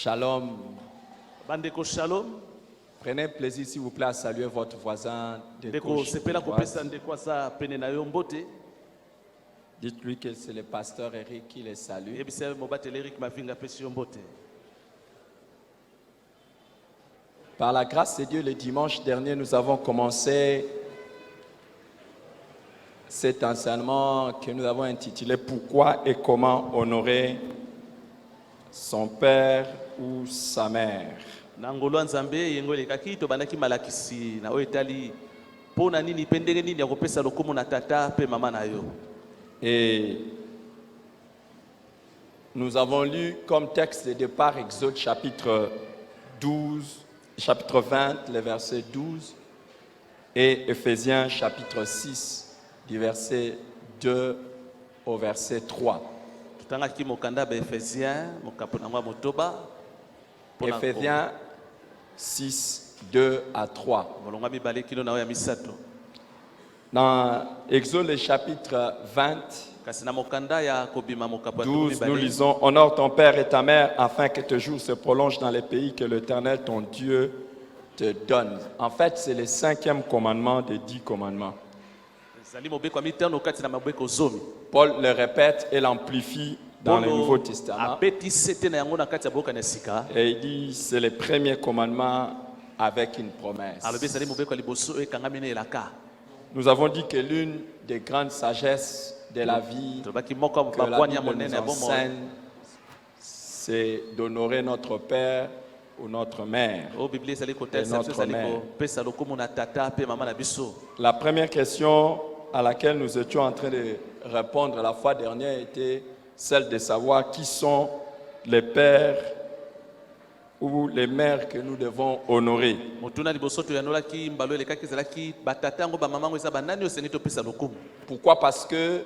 Shalom. Bandeko shalom. Prenez plaisir, s'il vous plaît, à saluer votre voisin de Ndeko gauche. sepela de droite. kopesa ndeko asa pene na yo mbote. Dites-lui que c'est le pasteur Eric qui les salue. Yebisa mobateli Eric Mavinga pesi yo mbote. Par la grâce de Dieu, le dimanche dernier, nous avons commencé cet enseignement que nous avons intitulé « Pourquoi et comment honorer son père ou sa mère ?» Na ngolo nzambe yengo lekaki to bandaki malakisi na oyo etali pona nini pe ndenge nini ya kopesa lokumu na tata pe mama na yo. Et nous avons lu comme texte de départ Exode chapitre 20, le verset 12, et Éphésiens chapitre 6, du verset 2 au verset 3. Tutangaki mokanda ba Ephésiens mokapona mwa motoba. Éphésiens 6, 2 à 3. Molonga mibale kilo na oyo ya misato. Dans Exode le chapitre 20, Kasi na mokanda ya kobima mokapo 12, nous lisons « Honore ton père et ta mère afin que tes jours se prolongent dans les pays que l'Éternel, ton Dieu, te donne. » En fait, c'est le 5e commandement des 10 commandements. Paul le répète et l'amplifie dans le Nouveau Testament. Et il dit c'est le premier commandement avec une promesse. Nous avons dit que l'une des grandes sagesses de la vie que la Bible nous enseigne, c'est d'honorer notre père ou notre mère. Et notre mère. La première question à laquelle nous étions en train de répondre la fois dernière était celle de savoir qui sont les pères ou les mères que nous devons honorer. Pourquoi? Parce que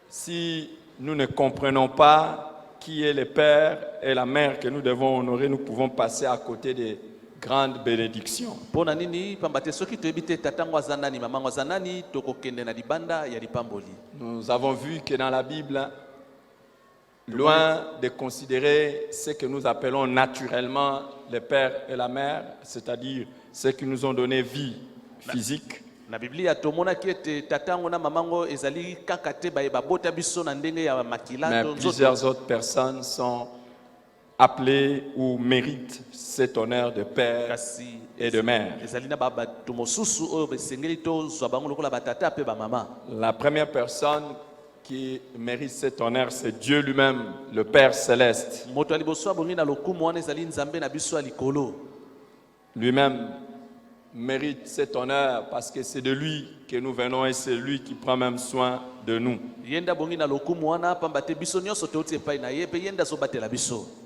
si nous ne comprenons pas qui est le père et la mère que nous devons honorer, nous pouvons passer à côté des grandes bénédictions. Nous avons vu que dans la Bible, loin de considérer ce que nous appelons naturellement le père et la mère, c'est-à-dire ceux qui nous ont donné vie physique, même plusieurs autres personnes sont appelées ou méritent cet honneur de père et de mère. La première personne qui mérite cet honneur, c'est Dieu lui-même, le Père céleste. Lui-même mérite cet honneur parce que c'est de lui que nous venons et c'est lui qui prend même soin de nous.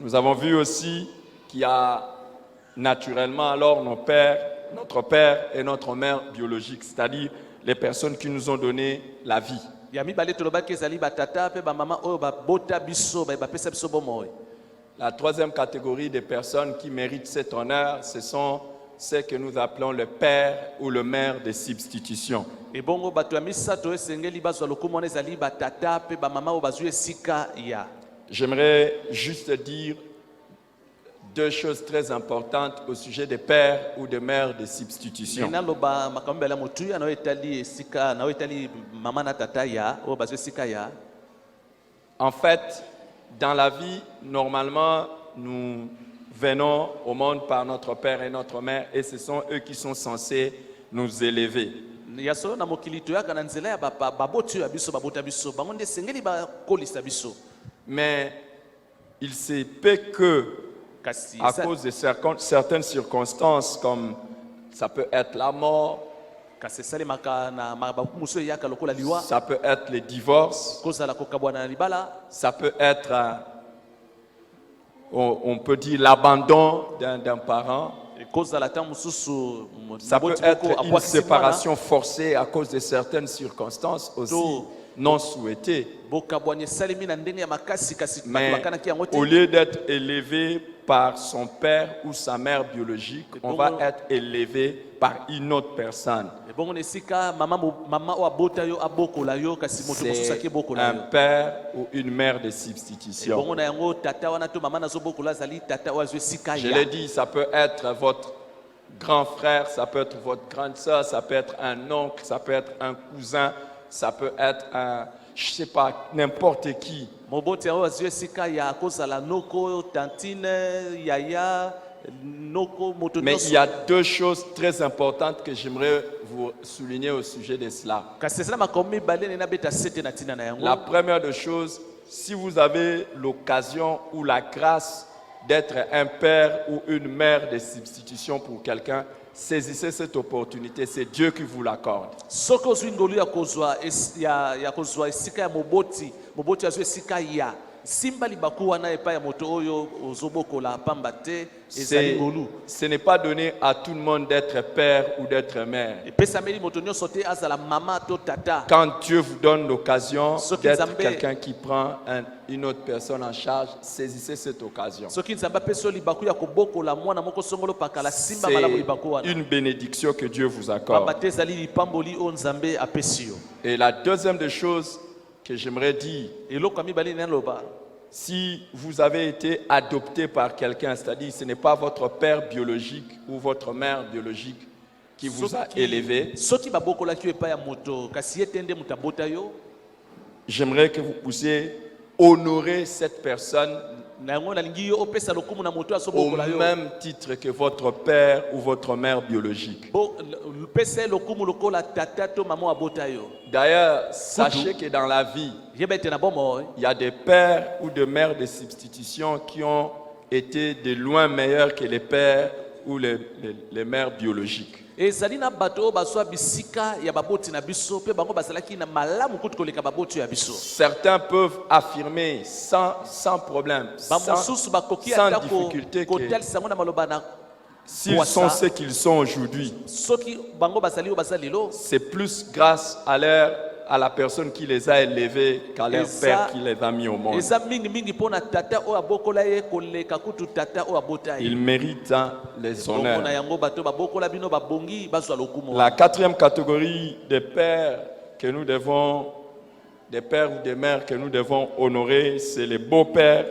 Nous avons vu aussi qu'il y a naturellement alors notre père et notre mère biologiques, c'est-à-dire les personnes qui nous ont donné la vie. La troisième catégorie de personnes qui méritent cet honneur, ce sont ceux que nous appelons le père ou le mère de substitution. J'aimerais juste dire deux choses très importantes au sujet des pères ou des mères de substitution. En fait, dans la vie, normalement, nous venons au monde par notre père et notre mère et ce sont eux qui sont censés nous élever. Mais il se peut que, à cause de certaines circonstances, comme ça peut être la mort, ça peut être le divorce, ça peut être, on peut dire, l'abandon d'un parent, ça peut être une séparation forcée à cause de certaines circonstances aussi. non souhaitée. bokabwani esalemi na ndenge ya makasi kasi bato Mais bakanaki yango te. au lieu d'être élevé par son père ou sa mère biologique, on va être élevé par une autre personne. Ebongo na esika mama oyo abota yo abokola yo kasi moto mosusu C'est aki bokola un yo. père ou une mère de Ebongo substitution. na yango tata wana to mama nazobokola azali tata oyo azwi esika Je ya. l'ai dit, ça peut être votre grand frère, ça peut être votre grande sœur, ça peut être un oncle, ça peut être un cousin, ça peut être un, je sais pas, n'importe qui. Moboti oyo azwi esika ya akozala noko tantine yaya noko moto Mais nyonso. il y a deux choses très importantes que j'aimerais vous souligner au sujet de cela. Kasi ezala makambo mibale nena beta sete na ntina na yango. La première des choses, si vous avez l'occasion ou la grâce d'être un père ou une mère de substitution pour quelqu'un, saisissez cette opportunité, c'est Dieu qui vous l'accorde. Soki ozwi ngolu ya kozwa esika ya moboti azwi esika ya simba libaku wana epai ya moto oyo ozobokola pamba te ezali ngolu. Ce n'est pas donné à tout le monde d'être père ou d'être mère. Epesameli moto nyonso te azala mama to tata. Quand Dieu vous donne l'occasion Soki d'être Nzambe- quelqu'un qui prend une autre personne en charge, saisissez cette occasion. Soki nzambe apesi yo libaku ya kobokola mwana moko songolo pakala simba malamu libaku C'est wana. une bénédiction que Dieu vous Pamba accorde. te ezali lipamboli oyo nzambe apesi yo. Et la deuxième des choses que j'aimerais dire, Eloko ya mibale naloba. si vous avez été adopté par quelqu'un, c'est-à-dire ce n'est pas votre père biologique ou votre mère biologique qui vous a élevé, Soki babokolaki yo epai ya moto kasi ye te nde moto abota yo. j'aimerais que vous puissiez honorer cette personne Na yango nalingi yo opesa lokumu na moto au azobokola yo. même titre que votre père ou votre mère biologique. Pesa lokumu lokola tata to mama abota yo. D'ailleurs, sachez que dans la vie, Yeba ete na bomo. il y a des pères ou des mères de substitution qui ont été de loin meilleurs que les pères ou les mères biologiques. Ezali na bato oyo bazwa bisika ya baboti na biso pe bango bazalaki na malamu kutu koleka baboti ya biso. Certains peuvent affirmer sans problème, Bamosusu bakoki sans ata difficulté que kotalisa ngo na maloba na s'ils sont ce qu'ils sont aujourd'hui, soki bango bazali oyo bazali lo. c'est plus grâce à la personne qui les a élevés qu'à leur père qui les a mis au monde. Eza mingi mingi pona tata oyo abokola ye koleka kutu tata oyo abota ye. Ils méritent les Bongo na honneurs. yango bato babokola bino babongi bazwa lokumu. La quatrième catégorie des pères que nous devons, des pères ou des mères que nous devons honorer, c'est les beaux-pères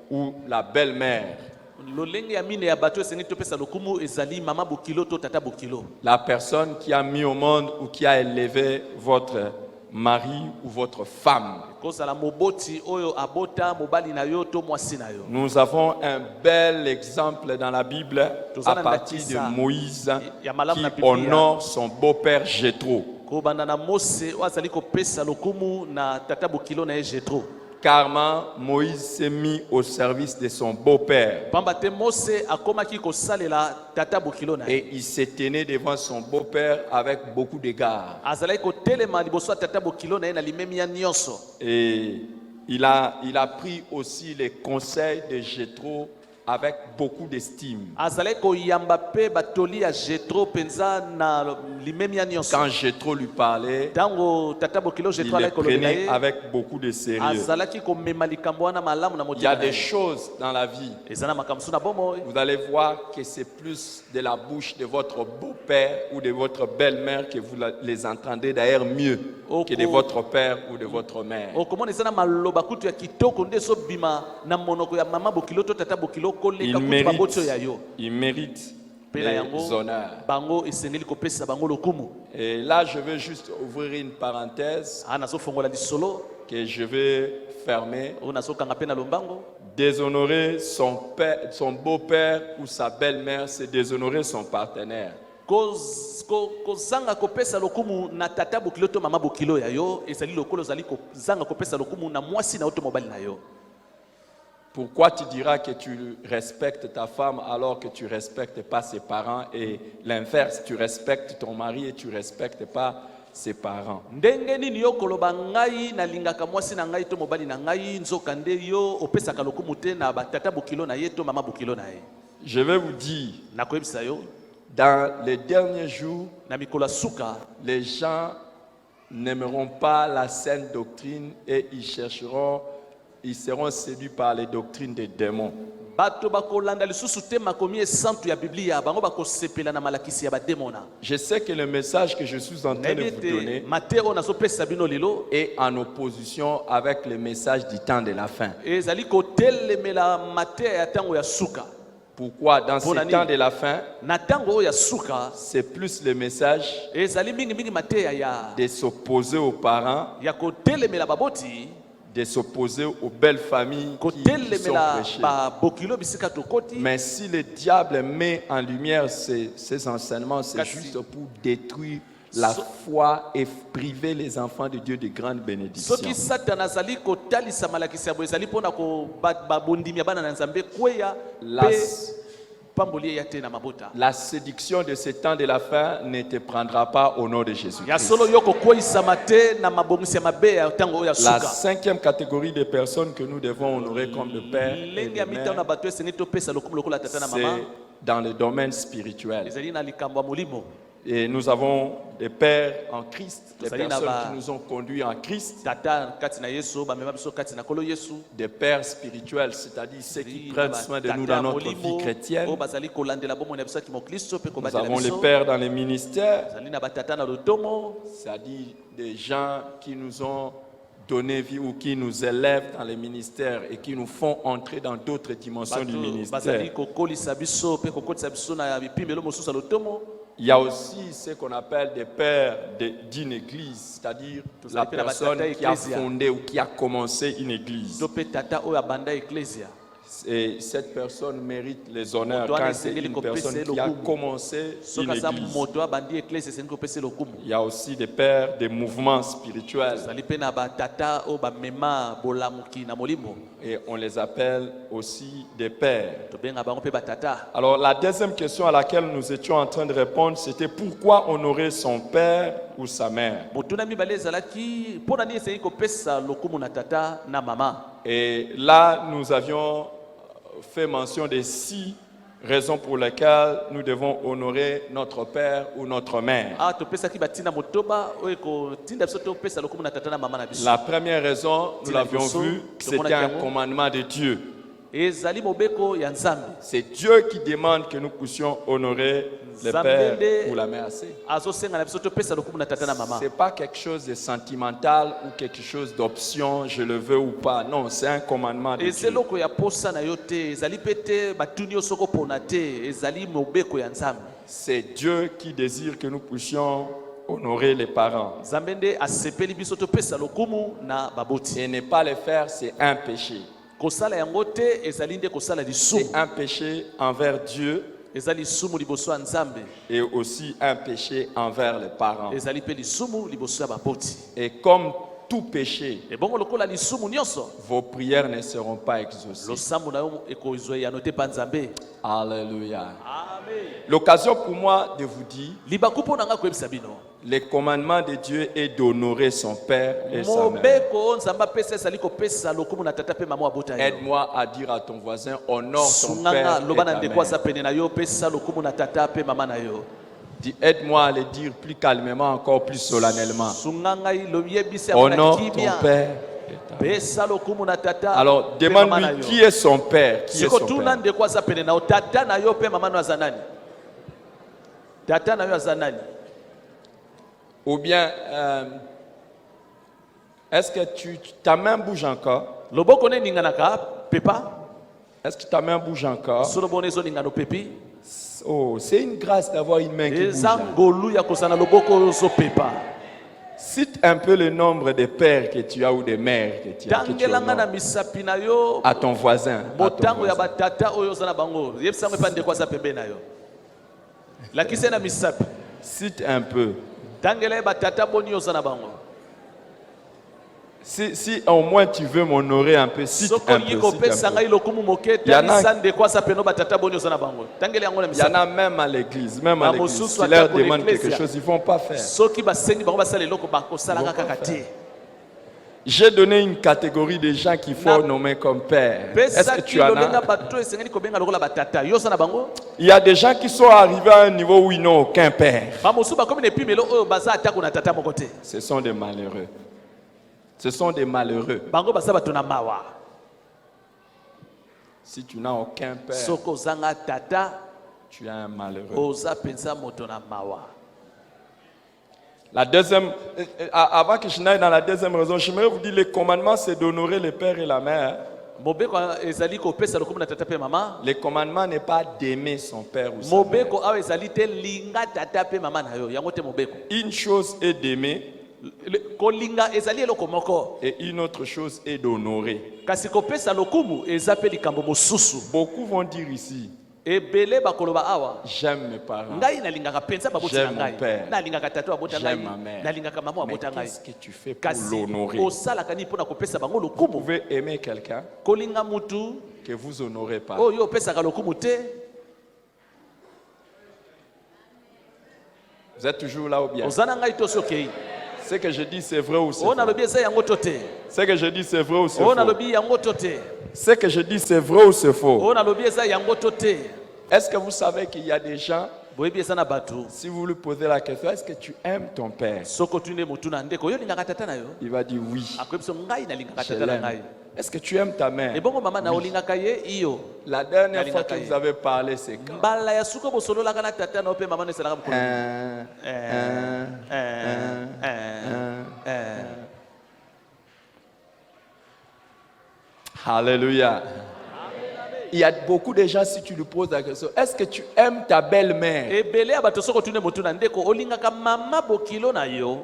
ou la belle-mère. Lolenge ya mine ya bato esengi topesa lokumu ezali mama bokilo to tata bokilo. La personne qui a mis au monde ou qui a élevé votre mari ou votre femme. Kozala moboti oyo abota mobali na yo to mwasi na yo. Nous avons un bel exemple dans la Bible à partir de Moïse qui honore son beau-père Jéthro. Kobanda na Mose oyo azali kopesa lokumu na tata bokilo na ye Jéthro. Carrément, Moïse s'est mis au service de son beau-père. Pamba te Mose akomaki kosalela tata bokilo na ye. Et il s'est tenu devant son beau-père avec beaucoup d'égards. Azalaki kotelema liboso ya tata bokilo na ye na limemi ya nyonso. Et il a pris aussi les conseils de Jéthro avec beaucoup d'estime. Azalaki koyamba pe batoli ya Jéthro penza na limemi ya nyonso. Quand Jéthro lui parlait, Tango tata bokilo il Jéthro les alaki kolobela prenait ye. avec beaucoup de sérieux. Azalaki komema likambo wana malamu na Il y a motema. des choses dans la vie, Ezana makamsu na bomo. vous allez voir que c'est plus de la bouche de votre beau-père ou de votre belle-mère que vous les entendez d'ailleurs mieux que de votre père ou de votre mère. Okomona ezana maloba kutu ya kitoko nde so bima na monoko ya mama bokilo to tata bokilo koleka kutu babotso ya yo. Il mérite Pela les yango honneurs. bango esengeli kopesa bango lokumu. Et là, je veux juste ouvrir une parenthèse Ana so fongola lisolo que je vais fermer. ona so kanga pe na lombango. Déshonorer son père, son beau-père ou sa belle-mère, c'est déshonorer son partenaire. Kozanga kopesa lokumu na tata bokilo to mama bokilo ya yo ezali lokolo zali kozanga kopesa lokumu na mwasi na oto mobali na yo. Pourquoi tu diras que tu respectes ta femme alors que tu ne respectes pas ses parents et l'inverse, tu respectes ton mari et tu ne respectes pas ses parents? Ndenge nini yo koloba ngai na lingaka mwasi na ngai to mobali na ngai nzoka nde yo opesaka lokumu te na batata bokilo na ye to mama bokilo na ye. Je vais vous dire, Nakoyebisa yo dans les derniers jours, na mikolo suka les gens n'aimeront pas la saine doctrine et ils seront séduits par les doctrines des démons. bato bakolanda lisusu te makomi esantu ya biblia bango bakosepela na malakisi ya bademona. Je sais que le message que je suis en train de vous donner mateo nazopesa bino lelo est en opposition avec le message du temps de la fin. ezali kotelemela mateya ya ntango ya suka. Pourquoi? Dans ce temps de la fin, na ntango oyo ya suka c'est plus le message ezali mingimingi mateya ya de s'opposer aux parents, ya kotelemela baboti, de s'opposer aux belles familles qui sont kotelemela prêchées. babokilo bisika tokoti. Mais si le diable met en lumière ces enseignements, c'est Kasi. juste pour détruire la foi et priver les enfants de Dieu de grandes bénédictions. soki satana azali kotalisa malakisi yabo ezali mpona babondimi ya bana na nzambe kweya mpe pamboli eya te na mabota. La séduction de ce temps de la fin ne te prendra pas au nom de ya Jésus-Christ. solo yo kokweyisama te na mabongisi ya mabe ya ntango oyo ya La suka. cinquième catégorie de personnes que nous devons honorer comme le Père et lenge le ya mitano na Mère, bato esengi topesa lokumu lokola tata na mama c'est dans le domaine spirituel. ezali na likambo ya molimo. Et nous avons des pères en Christ, des Vous allez personnes là-bas. qui nous ont conduits en Christ, Tata kati na yesu bamema biso kati na kolo yesu. des pères spirituels, c'est-à-dire ceux qui Ezali prennent na soin de batata nous dans ya notre molimo, vie chrétienne. oyo bazali kolandela bomoi na biso ya kimoklisto mpe Nous kobatela avons les biso. pères dans les ministères, ezali na batata na lotomo, c'est-à-dire des gens qui nous ont donné vie ou qui nous élèvent dans les ministères et qui nous font entrer dans d'autres dimensions du bato ministère. bazali kokolisa biso mpe kokotisa biso na bipimbelo mosusu ya lotomo. Il y a aussi ce qu'on appelle des pères d'une église, c'est-à-dire la appelle la personne batata qui a ecclésia. fondé ou qui a commencé une église. to mpe tata oyo abanda eklesia. Et cette personne mérite les honneurs Moto quand wana c'est esengeli une personne qui a kopesa commencé soki une aza église. moto abandi eklesia esengi kopesa lokumu. Il y a aussi des pères des mouvements spirituels ezali mpe na batata oyo bamema bolamuki na molimo, et on les appelle aussi des pères. tobenga bango mpe batata. Alors la deuxième question à laquelle nous étions en train de répondre, c'était pourquoi honorer son père ou sa mère? motuna mibale ezalaki mpo na nini esengi kopesa lokumu na tata na mama. Et là, nous avions fait mention des 6 raisons pour lesquelles nous devons honorer notre père ou notre mère. awa topesaki batinda motoba oyo ekotinda biso topesa lokumu na tata na mama na biso. La première raison, nous l'avions vu, c'était un commandement de Dieu. ezali mobeko ya nzambe. C'est Dieu qui demande que nous puissions honorer le père ou la mère. Ce azosenga na biso topesa lokumu na tata na mama. n'est pas quelque chose de sentimental ou quelque chose d'option, je le veux ou pas. Non, c'est un commandement de eza Dieu. eloko ya posa na yo te, ezali mpe te batuni yo soko mpona te, ezali mobeko ya nzambe. C'est Dieu qui désire que nous puissions honorer les parents. nzambe nde asepeli biso topesa lokumu na baboti. Et ne pas le faire, c'est un péché. kosala yango te ezali nde kosala lisumu. C'est un péché envers Dieu eza lisumu liboso ya nzambe, et aussi un péché envers les parents. ezali mpe lisumu liboso ya baboti. Et comme tout péché, ebongo lokola lisumu nyonso, vos prières ne seront pas exaucées. losambo na yo ekozweyano te pa nzambe. Alléluia. Amen. L'occasion pour moi de vous dire, libaku mpo na nga koyebisa bino le commandement de Dieu est d'honorer son père et sa mère. mobeko oyo nzambe apesa ezali kopesa lokumu na tata mpe mama abota yo. Aide-moi à dire à ton voisin, honore ton sunganga père et loba na ta ndeko mère. aza pene na yo, pesa lokumu na tata mpe mama na yo. Dis, aide-moi à le dire plus calmement, encore plus solennellement. sunganga loyebisi yango na Honore ton kimia, père et ta mère. pesa lokumu na tata Alors, mpe mama na demande-lui yo. qui est son père. Qui est siko son tuna père. ndeko aza pene na yo, tata na yo mpe mama na yo aza nani? Tata na yo aza nani? Ou bien, est-ce que ta main bouge encore? loboko ne eninganaka pepa, Est-ce que ta main bouge encore? so loboko ne ezoningana opepi. Oh, c'est une grâce d'avoir une main qui bouge. eza ngolu ya kozala loboko oyo ozopepa. Cite un peu le nombre de pères que tu as ou de mères que tu as. Que tu tangelanga na honores. misapi na yo À ton voisin. À ton motango ya voisin. batata oyo oza na bango, yebisango epa ndeko aza pembe na yo, lakisa ye na misapi. Cite un peu. tangela ye batata boni oyo oza na bango. Si au moins tu veux m'honorer un peu, cite soko un olingi peu. kopesa Cite un ngai peu. lokumu moke, Y en a- talisa ndeko aza peno batata boni oza na bango, tangela yango na Il y en misapi. a même à l'église. Même à Ba l'église. mosusu Tu leur ata pour demandes quelque l'Ecclésia. chose, ils ne vont pas faire. soki basengi bango basala eloko Ils bakosalaka vont pas kaka faire. te. J'ai donné une catégorie de gens qu'il faut nommer comme père. Est-ce que tu en as? Il y a des gens qui sont arrivés à un niveau où ils n'ont aucun père. Ce sont des malheureux. Ce sont des malheureux. Si tu n'as aucun père, tu es un malheureux. La deuxième, avant que je n'aille dans la deuxième raison, j'aimerais vous dire les commandements, c'est d'honorer le père et la mère. Les commandements n'est pas d'aimer son père ou sa mère. Une chose est d'aimer et une autre chose est d'honorer. Beaucoup vont dire ici, j'aime mes parents, j'aime mon père, j'aime ma mère. Mais qu'est-ce que tu fais pour l'honorer? Vous pouvez aimer quelqu'un que vous honorez pas. Vous êtes toujours là ou bien? Ce que je dis c'est vrai ou c'est faux? Ce que je dis c'est vrai ou c'est faux? Ce que je dis c'est vrai ou c'est faux? Est-ce que vous savez qu'il y a des gens, si vous lui posez la question, est-ce que tu aimes ton père? Il va dire oui. Je l'aime. Est-ce que tu aimes ta mère? Oui. La dernière fois que vous avez parlé, c'est quand? Alléluia. Il y a beaucoup de gens, si tu lui poses la question, est-ce que tu aimes ta belle-mère?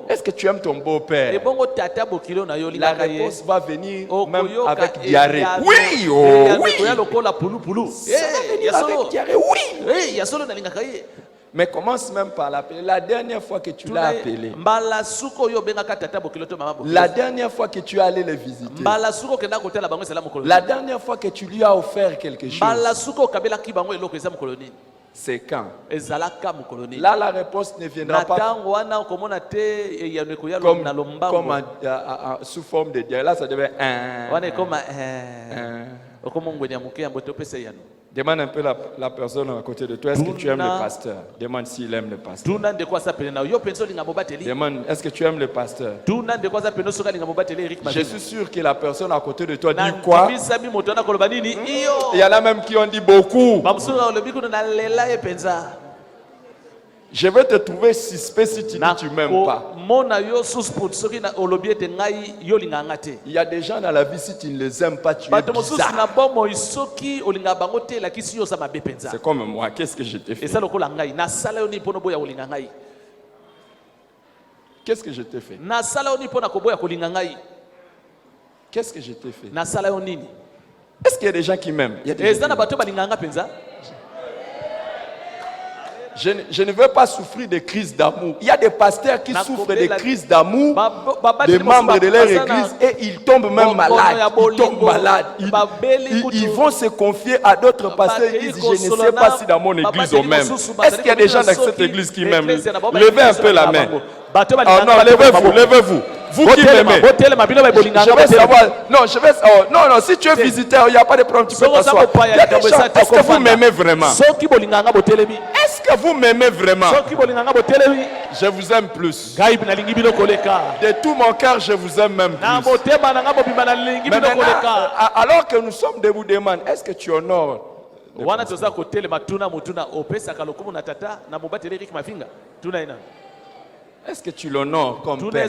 Est-ce que tu aimes ton beau-père? La réponse va venir même avec diarrhée. Oui, oh, oui. Ça va venir avec diarrhée, oui. Mais commence même par l'appeler. La dernière fois que tu l'as appelé, la dernière fois que tu es allé le visiter, la dernière fois que tu lui as offert quelque chose, c'est quand? Là, la réponse ne viendra pas comme sous forme de diarrhée. Là, ça devait Demande un peu la personne à côté de toi. Est-ce que tu aimes le pasteur? Demande s'il aime le pasteur. Demande, est-ce que tu aimes le pasteur? Je suis sûr que la personne à côté de toi dit quoi? Il y en a même qui ont dit beaucoup. Je vais te trouver suspect si tu dis que tu ne m'aimes pas. Il y a des gens dans la vie, si tu ne les aimes pas, tu es bizarre. C'est comme moi, qu'est-ce que je t'ai fait? Qu'est-ce que je t'ai fait? Qu'est-ce que je t'ai fait? Est-ce qu'il y a des gens qui m'aiment? Je ne veux pas souffrir de crises d'amour. Il y a des pasteurs qui souffrent de crises d'amour, des membres de leur église, et ils tombent même malades. Ils tombent malades. Ils vont se confier à d'autres pasteurs. Ils disent, je ne sais pas si dans mon église on m'aime. Est-ce qu'il y a des gens dans cette église qui m'aiment? Levez un peu la main. Oh non, levez-vous, levez-vous. Vous qui m'aimez. Je vais savoir. Non, non, si tu es visiteur, il n'y a pas de problème, tu peux t'asseoir. Il y a des gens, est-ce que vous m'aimez vraiment? Est-ce que vous m'aimez vraiment? Je vous aime plus. De tout mon cœur, je vous aime même plus. Mais maintenant, alors que nous sommes debout, demande, est-ce que tu honores? Est-ce que tu l'honores comme père?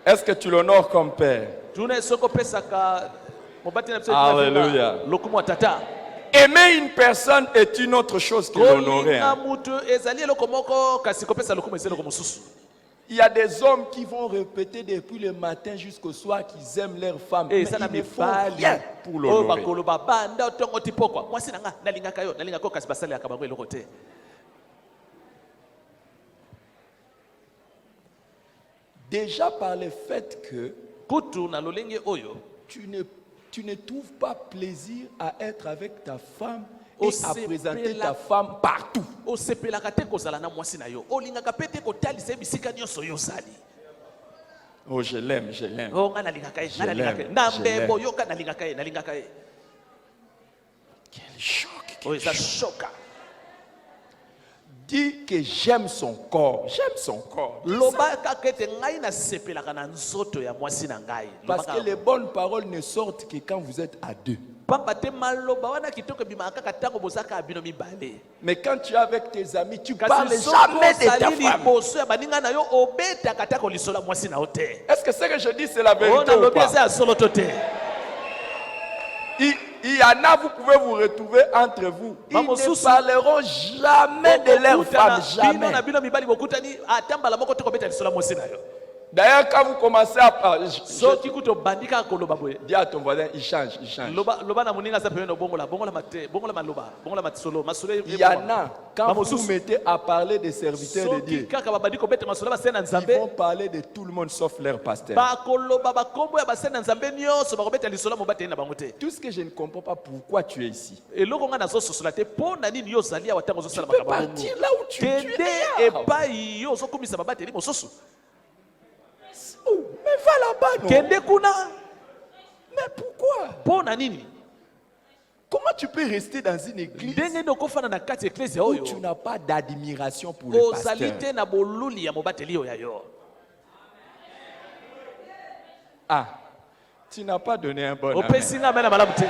Est-ce que tu l'honores comme père? Alléluia. Aimer une personne est une autre chose que l'honorer. Il y a des hommes qui vont répéter depuis le matin jusqu'au soir qu'ils aiment leur femme, mais ils ne font rien pour l'honorer. Déjà par le fait que tu ne trouves pas plaisir à être avec ta femme et à présenter ta femme partout. osepelaka te kozala na mwasi na yo olingaka pe te kotalisa bisika nyonso yo ozali. Oh, je l'aime, je l'aime. Oh, nga nalingaka ye, nga Je nalingaka ye. l'aime, Na je mbembo l'aime. yoka nalingaka ye, nalingaka ye. Quel choc. Oh, eza choka. Dis que j'aime son corps. J'aime son corps. Dis ça. Lobaka kete ngai nasepelaka na nzoto ya mwasi na ngai. Parce que les bonnes paroles ne sortent que quand vous êtes à deux. Pamba te maloba wana kitoko bimaka kaka tango bozaka bino mibale. Mais quand tu es avec tes amis, tu Kasi parles soko jamais de ta ozali femme. liboso ya baninga na yo obetaka tako lisola mwasi na yo te. Est-ce que ce que je dis, c'est la vérité Ona ou lobi pas? eza ya solo to te. Il y en a, vous pouvez vous retrouver entre vous. Ils Maman ne Soussou. parleront jamais de leur femme. Bino Jamais. na bino mibali bokutani atambala moko te kobeta lisola mwasi na yo. D'ailleurs, quand vous commencez à parler, Soki kuto bandika koloba boye. dis à ton voisin, il change, il change. Loba na muninga za pembeni bongola mate, bongola maloba, bongola matsolo, masolo. Il y en a, quand vous vous mettez à parler des serviteurs de Dieu, Kaka babandiko bete masolo ba sena ils nzambe. vont parler de tout le monde sauf leur pasteur. Ba koloba ba kombo ya ba sena nzambe nyonso ba kobeta lisola mobate na bango te. Tout ce que je ne comprends pas, pourquoi tu es ici. Eloko nga nazo sosola te po na nini yo zali ya watango zo sala Tu peux makaba partir là où tu Kende es. epai yo zo komisa babate ni mososo. Oh, mais va là-bas, non? Kende kuna Mais pourquoi? po na nini? Comment tu peux rester dans une église Ndenge ndo kofana na kati ecclesia où oyo. tu n'as pas d'admiration pour le Ozali pasteur? te na boluli ya mobateli yo ya yo. Ah, tu n'as pas donné un bon amen. Opesi nga mena malamu te.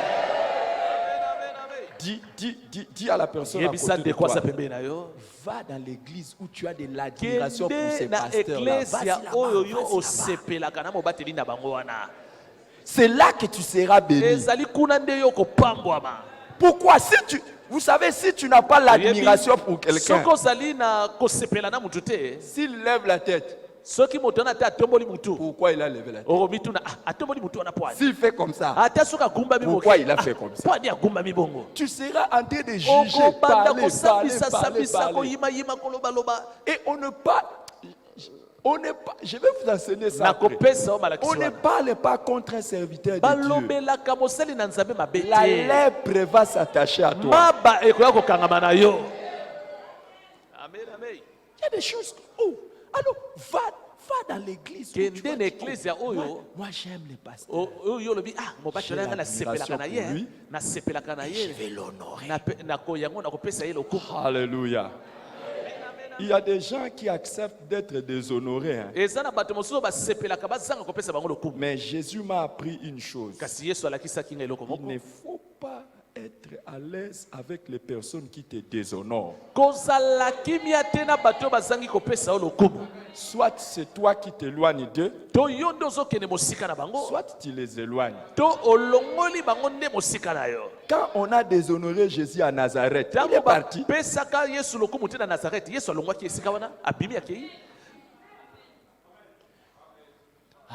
Dis à la personne à Yebisa côté de de kwa toi, sa pembeni na yo. va dans l'église où tu as de l'admiration pour ces Kende na pasteurs-là. Vas-y ecclesia là-bas, oyo yo vas-y là-bas. osepelaka na mobateli na bango wana. C'est là que tu seras béni. Ezali kuna nde yo kopambwama. Pourquoi? Vous savez, si tu n'as pas l'admiration pour quelqu'un, Soko ozali na kosepela na mutu te. s'il lève la tête, Soki moto wana te atomboli mutu. pourquoi il a levé la tête? Oromituna atomboli mutu wana pwani. S'il fait comme ça, Ata soka gumba mi pourquoi il a fait comme ça? Pwani agumba mi bongo. Tu seras en train de juger, Okobanda parler, kosambisa parler. sambisa koyima yima koloba loba. Et on n'est pas, je vais vous enseigner ça Na après. kopesa o On malakisi ne wana. parle pas contre un serviteur de Dieu. Balobelaka mosali na nzambe mabe La te. lèpre va s'attacher à toi. Maba ekoya kokangama na yo. Amen, amen. Il y a des choses. Oh, alors va dans l'église. où tu Kende vas na dire, ecclesia oh, oyo. moi j'aime les pasteurs. Oyo lobi mobati J'ai wana nga l'admiration nasepelaka na pour ye. lui. Nasepelaka na Je ye. vais l'honorer. Na koyango na kopesa ye lokumu. Alléluia. Il y a des gens qui acceptent d'être déshonorés. Hein. Eza na bato mosusu basepelaka bazanga kopesa bango lokumu. Mais Jésus m'a appris une chose. Kasi Yesu alakisaki nga eloko Il moko. ne faut pas être à l'aise avec les personnes qui te déshonorent. Kozala kimia te na bato bazangi kopesa yo lokumu. Soit c'est toi qui t'éloignes d'eux, To yo nde ozokende mosika na bango. soit tu les éloignes. To olongoli bango nde mosika na yo. Quand on a déshonoré Jésus à Nazareth, il Tango est parti. bapesaka Yesu lokumu te na Nazareth. Yesu alongwaki esika wana abimi akei.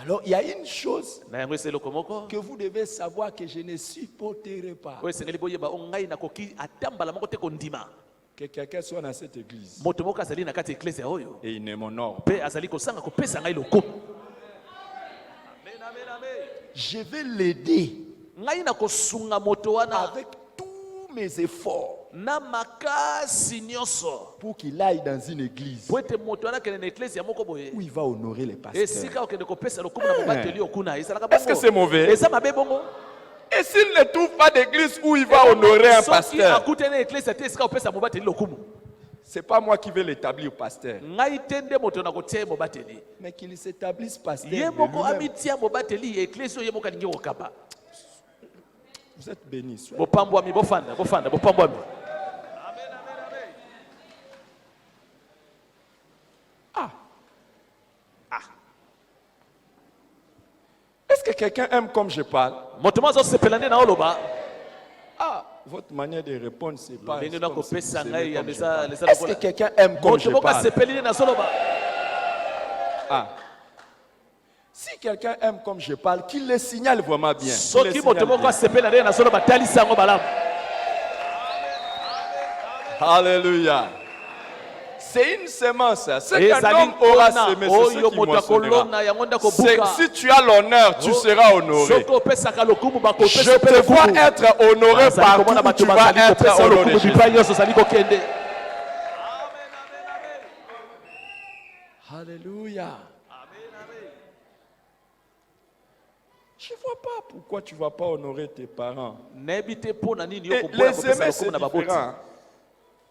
Alors il y a une chose Na yango ese eloko moko. que vous devez savoir que je ne supporterai pas. Oyo esengeli boyeba o ngai nakoki ata mbala moko te kondima. Que quelqu'un soit dans cette église Moto moko azali na kati ya ecclesia oyo. et il ne m'honore. Pe azali kosanga kopesa ngai lokumu. Amen, amen, amen. Je vais l'aider Ngai nakosunga moto wana avec tous mes efforts na makasi nyonso. pour qu'il aille dans une église Po ete moto wana kende na ecclesia moko boye. où il va honorer les pasteurs. Esika okende kopesa lokumu na mobateli okuna. Ezalaka Est-ce que c'est mauvais? Eza mabe bongo. Et s'il ne trouve pas d'église où il va honorer un Soki pasteur, akute na ecclesia te esika opesa mobateli lokumu. c'est pas moi qui vais l'établir pasteur, Ngai te nde moto nakotia ye mobateli. mais qu'il s'établisse pasteur. Ye de moko lui-même. amitia mobateli ecclesia ye moko alingi kokaba. Vous êtes bénis. Bopambwami bofanda bopambwami. Est-ce que quelqu'un aime comme je parle? Moto mo azosepela nde na oloba. Ah, votre manière de répondre, c'est pas. Ndenge c'est na comme si kopesa vous ngai aimez ya comme je leza parle. leza Est-ce que lokola. quelqu'un aime comme je Moto moko parle? asepeli nde na soloba. Ah. Si quelqu'un aime comme je parle, qu'il le signale vraiment bien. Qu'il le Soki signale moto moko bien. asepela nde na soloba talisa yango malamu. Alléluia. C'est une semence. Ce Ezali qu'un homme aura mpona semé, c'est ce oyo qui moto moissonnera. akolona yango nde akobuka. Si tu as l'honneur, tu seras honoré. Soki opesaka lokumu bakopesa Je mpe te vois lokumu. être honoré Bazali partout komona où bato tu vas bazali être kopesa au nom de lokumu Jésus. bipai nyonso ozali kokende. Alléluia. Je ne vois pas pourquoi tu ne vas pas honorer tes parents. Nayebi te mpona nini yo Et koboya les kopesa aimer, c'est lokumu na baboti. différent.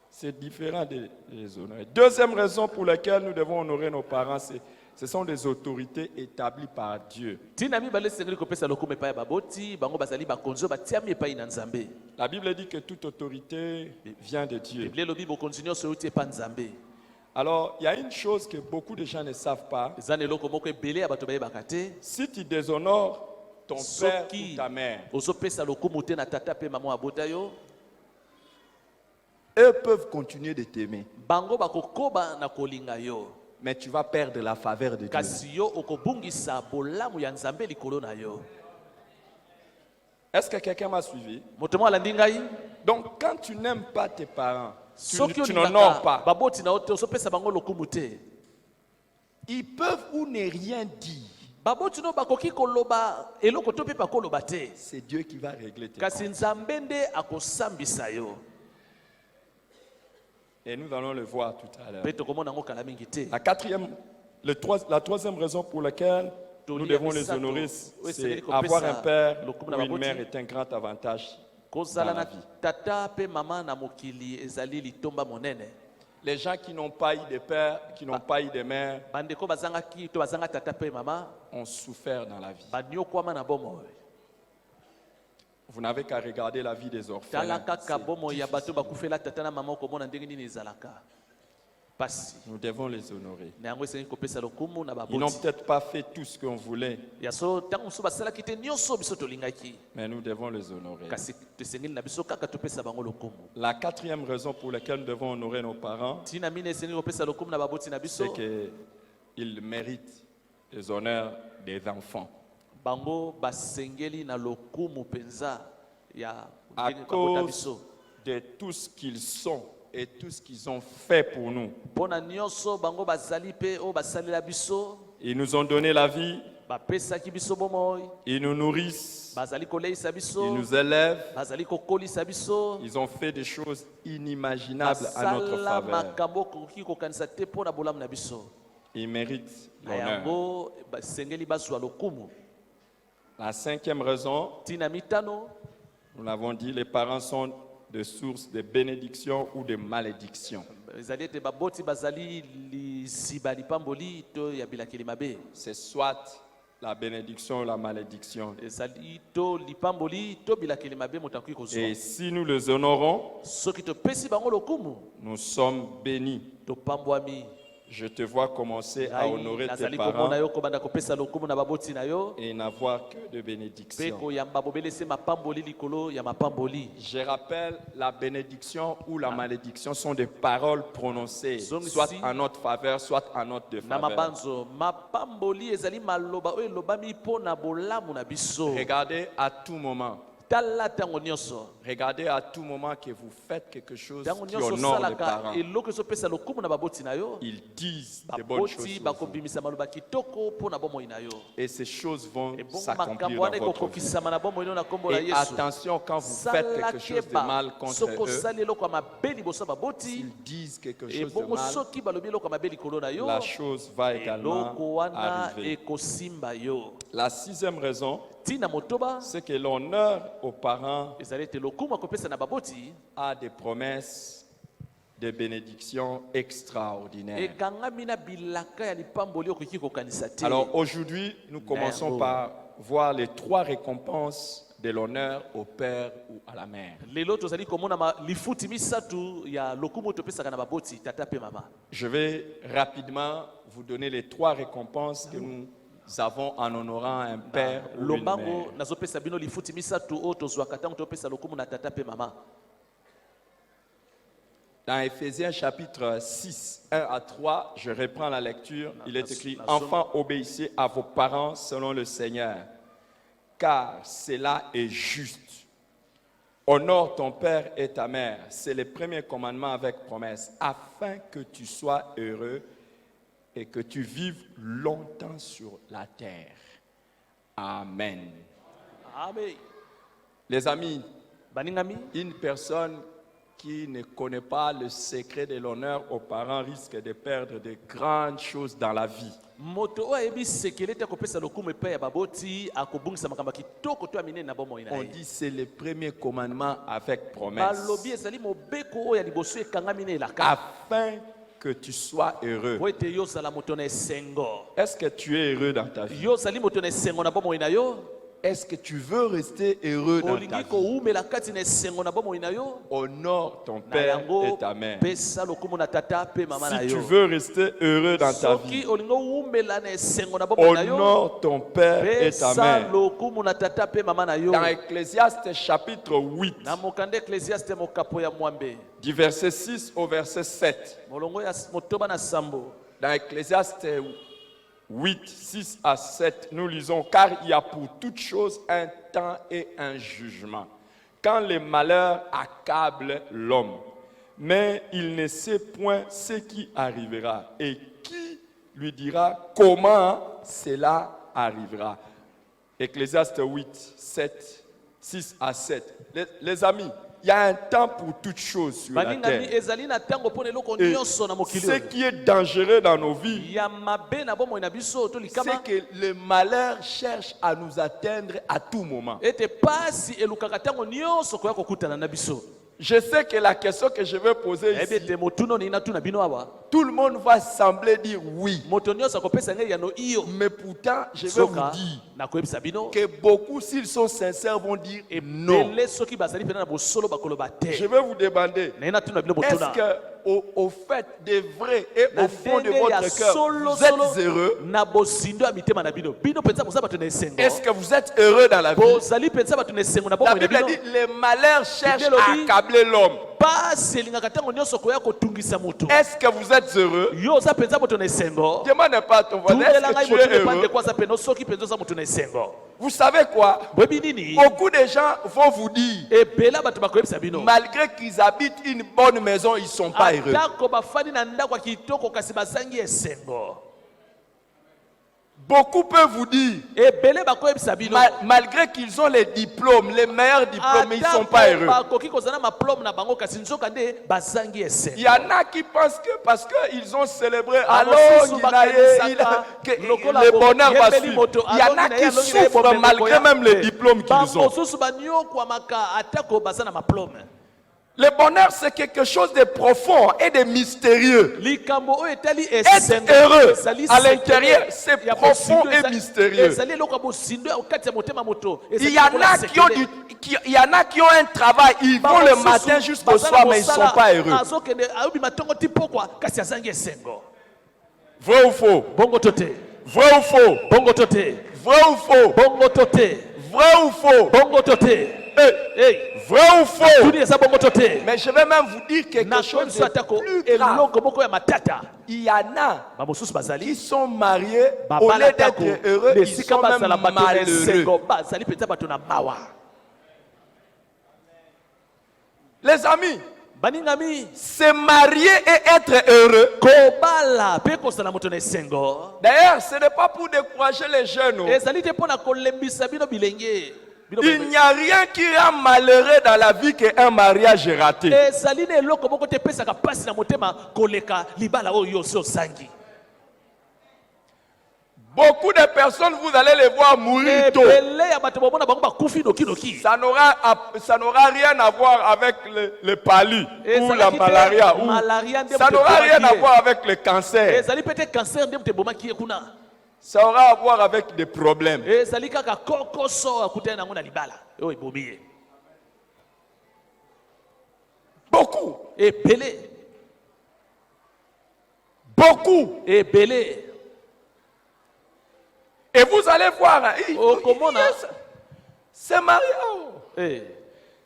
C'est différent de les honorer. Deuxième raison pour laquelle nous devons honorer nos parents, ce sont des autorités établies par Dieu. Ntina mibale esengeli kopesa lokumu epai ya baboti, bango bazali bakonzi oyo batiami epai na Nzambe. La Bible dit que toute autorité vient de Dieu. Biblia elobi bokonzi nyonso euti epai Nzambe. Alors, il y a une chose que beaucoup de gens ne savent pas. Eza na eloko moko ebele ya bato bayebaka te. Si tu déshonores ton père Soki ou ta mère, ozopesa lokumu te na tata mpe mama abota yo, eux peuvent continuer de t'aimer. bango bakokoba na kolinga yo. Mais tu vas perdre la faveur de Dieu. Kasi yo okobungisa bolamu ya Nzambe likolo na yo. Est-ce que quelqu'un m'a suivi? Moto mo alandi ngai. Donc, quand tu n'aimes pas tes parents, Soki tu n'honores olingaka pas. baboti na yo te ozopesa bango lokumu te. Ils peuvent ou ne rien dire. Baboti no bakoki koloba eloko to mpe bakoloba te. C'est Dieu qui va régler tes Kasi comptes. Nzambe nde akosambisa yo. Et nous allons le voir tout à l'heure. Mpe tokomona yango kala mingi te. La troisième raison pour laquelle nous devons les honorer, c'est avoir un père ou une mère est un grand avantage dans Kozala la na vie. tata pe mama na mokili ezali litomba monene. Les gens qui n'ont pas eu de père, qui n'ont pas eu de mère, Bandeko bazangaki to bazanga tata pe mama ont souffert dans la vie. banyokwama na bomo. Vous n'avez qu'à regarder la vie des orphelins. Tala kaka C'est bomo ya bato difficile. bakufela tata na mama okomona ndenge nini ezalaka. Pasi. Nous devons les honorer. Na yango esengi kopesa lokumu na Ils n'ont baboti. peut-être pas fait tout ce qu'on voulait, Ya so tango mosusu basalaki te nyonso biso tolingaki. mais nous devons les honorer. Kasi tesengeli na biso kaka topesa bango lokumu. La quatrième raison pour laquelle nous devons honorer nos parents, Tina mine esengi kopesa lokumu na baboti na biso. c'est qu'ils méritent les honneurs des enfants. Bango basengeli na lokumu penza ya À ndenge babota cause biso. de tout ce qu'ils sont et tout ce qu'ils ont fait pour nous. Pona nyonso bango bazali pe o basalela biso. Ils nous ont donné la vie, Bapesaki biso bomoi. ils nous nourrissent, Bazali koleisa ils biso. nous élèvent, Bazali kokolisa biso. ils ont fait des choses inimaginables à notre Basala faveur. makambo koki kokanisa te pona bolamu na biso. Ils méritent Na l'honneur. yango basengeli bazwa lokumu. La cinquième raison, Tina mitano. nous l'avons dit, les parents sont de sources de bénédiction ou de malédiction. Ezali ete baboti bazali liziba lipamboli to ya bilakeli mabe. C'est soit la bénédiction ou la malédiction. Ezali to lipamboli to bilakeli mabe moto akoki kozwa. Et si nous les honorons, Soki topesi bango lokumu nous sommes bénis. topambwami. Je te vois commencer à honorer tes Nazali parents komona yo kobanda kopesa lokumu na baboti na yo. et n'avoir que de Pe bénédictions. koyamba bobelese mapamboli likolo ya mapamboli. Je rappelle, la bénédiction ou la malédiction sont des paroles prononcées, Zongi soit si. en notre faveur, soit en notre Na défaveur. mabanzo mapamboli ezali maloba oyo elobami mpo na bolamu na biso. Regardez à tout moment. Tala tango nyonso. Regardez à tout moment que vous faites quelque chose Tango qui nyonso honore les salaka parents. eloko ezopesa lokumu na baboti na yo. Ils disent des bonnes choses. Baboti sur vous. bakobimisa maloba kitoko mpo na bomoi na yo. Et ces choses vont Ebongo s'accomplir makambo wana dans votre vie. ekokokisama na bomoi na kombo na Et Yesu. attention, quand vous faites quelque chose de mal contre soko eux, sali eloko ya mabe liboso ya baboti. s'ils disent quelque chose de Ebongo mal, soki balobi eloko ya mabe likolo na yo. la chose va également Eloko wana arriver. ekosimba yo. La sixième raison, Tina motoba c'est que l'honneur aux parents ezali ete lokumu akopesa na baboti a des promesses de bénédictions extraordinaires. ekangami na bilaka ya lipamboli okoki kokanisa te. Alors aujourd'hui, nous commençons Merveilleux. par voir les trois récompenses de l'honneur au père ou à la mère. lelo tozali komona lifuti misatu ya lokumu topesaka na baboti tata pe mama. Je vais rapidement vous donner les trois récompenses que nous avons en honorant un père ou une mère. Lombango nazopesa bino lifuti misatu oyo tozwaka ntango topesa lokumu na tata pe mama. Dans Éphésiens chapitre 6, 1 à 3, je reprends la lecture. Il est écrit « la Enfants, obéissez à vos parents selon le Seigneur, car cela est juste. Honore ton père et ta mère. C'est le premier commandement avec promesse, afin que tu sois heureux et que tu vives longtemps sur la terre. Amen. Amen. Les amis, Baningami, une personne qui ne connaît pas le secret de l'honneur aux parents risque de perdre de grandes choses dans la vie. moto oyo ayebi sekele te akopesa lokumu epai ya baboti akobungisa makambo ya kitoko to ya minene na bomoi na On ye. dit c'est le premier commandement avec promesse, Balobi ezali mobeko oyo ya liboso ekangami na elaka afin que tu sois heureux. po ete yo ozala moto na esengo. Est-ce que tu es heureux dans ta vie? Yo ozali moto na esengo na bomoi na yo. Est-ce que tu veux rester heureux dans ta olingi vie? koumela kati na esengo na bomoi na yo. Honore ton Na père et yango ta mère. pesa lokumu na tata pe mama na Si tu yo. veux rester heureux dans ta Soki vie, olingi oumela na esengo na bomoi na yo. honore ton père et ta Pesa mère. lokumu na tata pe mama na yo. Dans Ecclésiaste chapitre 8, Na mokanda Ecclésiaste mokapo ya mwambe. du verset 6 au verset 7. Molongo ya motoba na sambo. Dans Ecclésiaste 8, 6 à 7, nous lisons, car il y a pour toute chose un temps et un jugement, quand le malheur accable l'homme, mais il ne sait point ce qui arrivera, et qui lui dira comment cela arrivera. Ecclésiaste 8, 7, 6 à 7. Les amis, il y a un temps pour toute chose sur la Baningami terre. ezali na tango pona eloko Et nyonso na mokili. ce qui est dangereux dans nos vies, Ya mabe na bomoi na biso to likama. c'est que le malheur cherche à nous atteindre à tout moment. Ete pasi elukaka tango nyonso koya kokutana na biso. Je sais que la question que je vais poser Ebi ici, ete motuno ni natuna bino awa. tout le monde va sembler dire oui. Moto nyonso akopesa ngai yano iyo. Mais pourtant, je vais vous Soka dire na koyebisa bino. que beaucoup, s'ils sont sincères, vont dire non. Ebele soki bazali pena na bosolo bakoloba Je te. vais vous demander, Na natuna bino est-ce motuna. qu'au fait de vrai et Na au fond de ndenge ya votre cœur, solo vous êtes solo heureux? na bosindo ya mitema na bino. Bino penza boza bato na esengo. Est-ce que vous êtes heureux dans la vie? Bozali penza bato na esengo na La bomoi na Bible bino. dit, les malheurs cherchent Bible à dit- accabler l'homme. Pasi elingaka tango nyonso koya kotungisa moto. Est-ce que vous êtes heureux? Yo oza penza moto na esengo. Demande pas à ton voisin, Tungela est-ce ngai que tu moto es epande heureux? kwaza peno soki penza oza moto na esengo. Vous savez quoi? Boyebi nini? Beaucoup de gens vont vous dire, Ebela bato bakoyebisa bino. malgré qu'ils habitent une bonne maison, ils ne sont pas heureux. Atako bafandi na ndako ya kitoko kasi bazangi esengo. Beaucoup peuvent vous dire, Ebele bakoyebisa bino. malgré qu'ils ont les diplômes, les meilleurs diplômes, mais ils ne sont pas heureux. bakoki kozala maplome na bango kasi nzoka nde bazangi Il esengo. y en a qui pensent que parce qu'ils ont célébré, Ah, alors mosusu bakanisaka, lokola le bonheur va yembeli suivre. moto, Il y en a alongi na ye, qui alongi na ye, souffrent bombe malgré mokoya. même les diplômes qu'ils ont. Bamosusu banyokwamaka atako baza na maplome. Le bonheur, c'est quelque chose de profond et de mystérieux. Likambo oyo etali Être esengo. heureux Ezali à sekele l'intérieur, c'est ya profond bosindo, et ezali- mystérieux. ezali eloko ya bosindo ya kati ya motema moto. Il Ezali y en lokola a qui ont sekele. il y en a qui ont un travail, ils vont le Bamosusu matin jusqu'au baza na soir, mais ils ne sont mosala, pas heureux. azokende ayobima ntongo ti pokwa kasi azangi esengo. Vrai ou faux? Bongo to te. Vrai ou faux? Bongo to te. Vrai ou faux? Bongo to te. Vrai ou faux? Bongo to te. Hey, Hey, vrai ou faux? tuni eza bongo to te. Mais je vais même vous dire quelque Na chose koyebiso atako de plus grave. eloko moko ya matata. Il y en a Bamosusu qui bazali sont mariés, au babala lieu tako d'être heureux, ils lesika sont même bazala bato na malheureux. esengo bazali mpenza bato na mawa. Les amis, Baningami se marier et être heureux, kobala mpe kozala moto na esengo d'ailleurs, ce n'est pas pour décourager les jeunes. Oh. ezali te mpo na kolembisa bino bilenge. Bino Il n'y a rien qui rend malheureux dans la vie qu'un mariage raté. ezali na eloko moko te epesaka mpasi na motema koleka libala oyo yo osi osangi. Beaucoup de personnes, vous allez les voir mourir tôt. ebele ya bato bomona bango bakufi noki. Ça n'aura rien à voir avec le palu ou la Ezalaki te malaria. Ou, malaria nde ça moto n'aura rien ebomaki à ye. voir avec le cancer. ezali mpe te cancer nde moto ebomaki ye kuna. Ça aura à voir avec des problèmes. ezali kaka kokoso akutani nango na libala oyo ebomi ye. Beaucoup. ebele Beaucoup. ebele Et vous allez voir, hein, comment on a- c'est marié. Oh. Eh.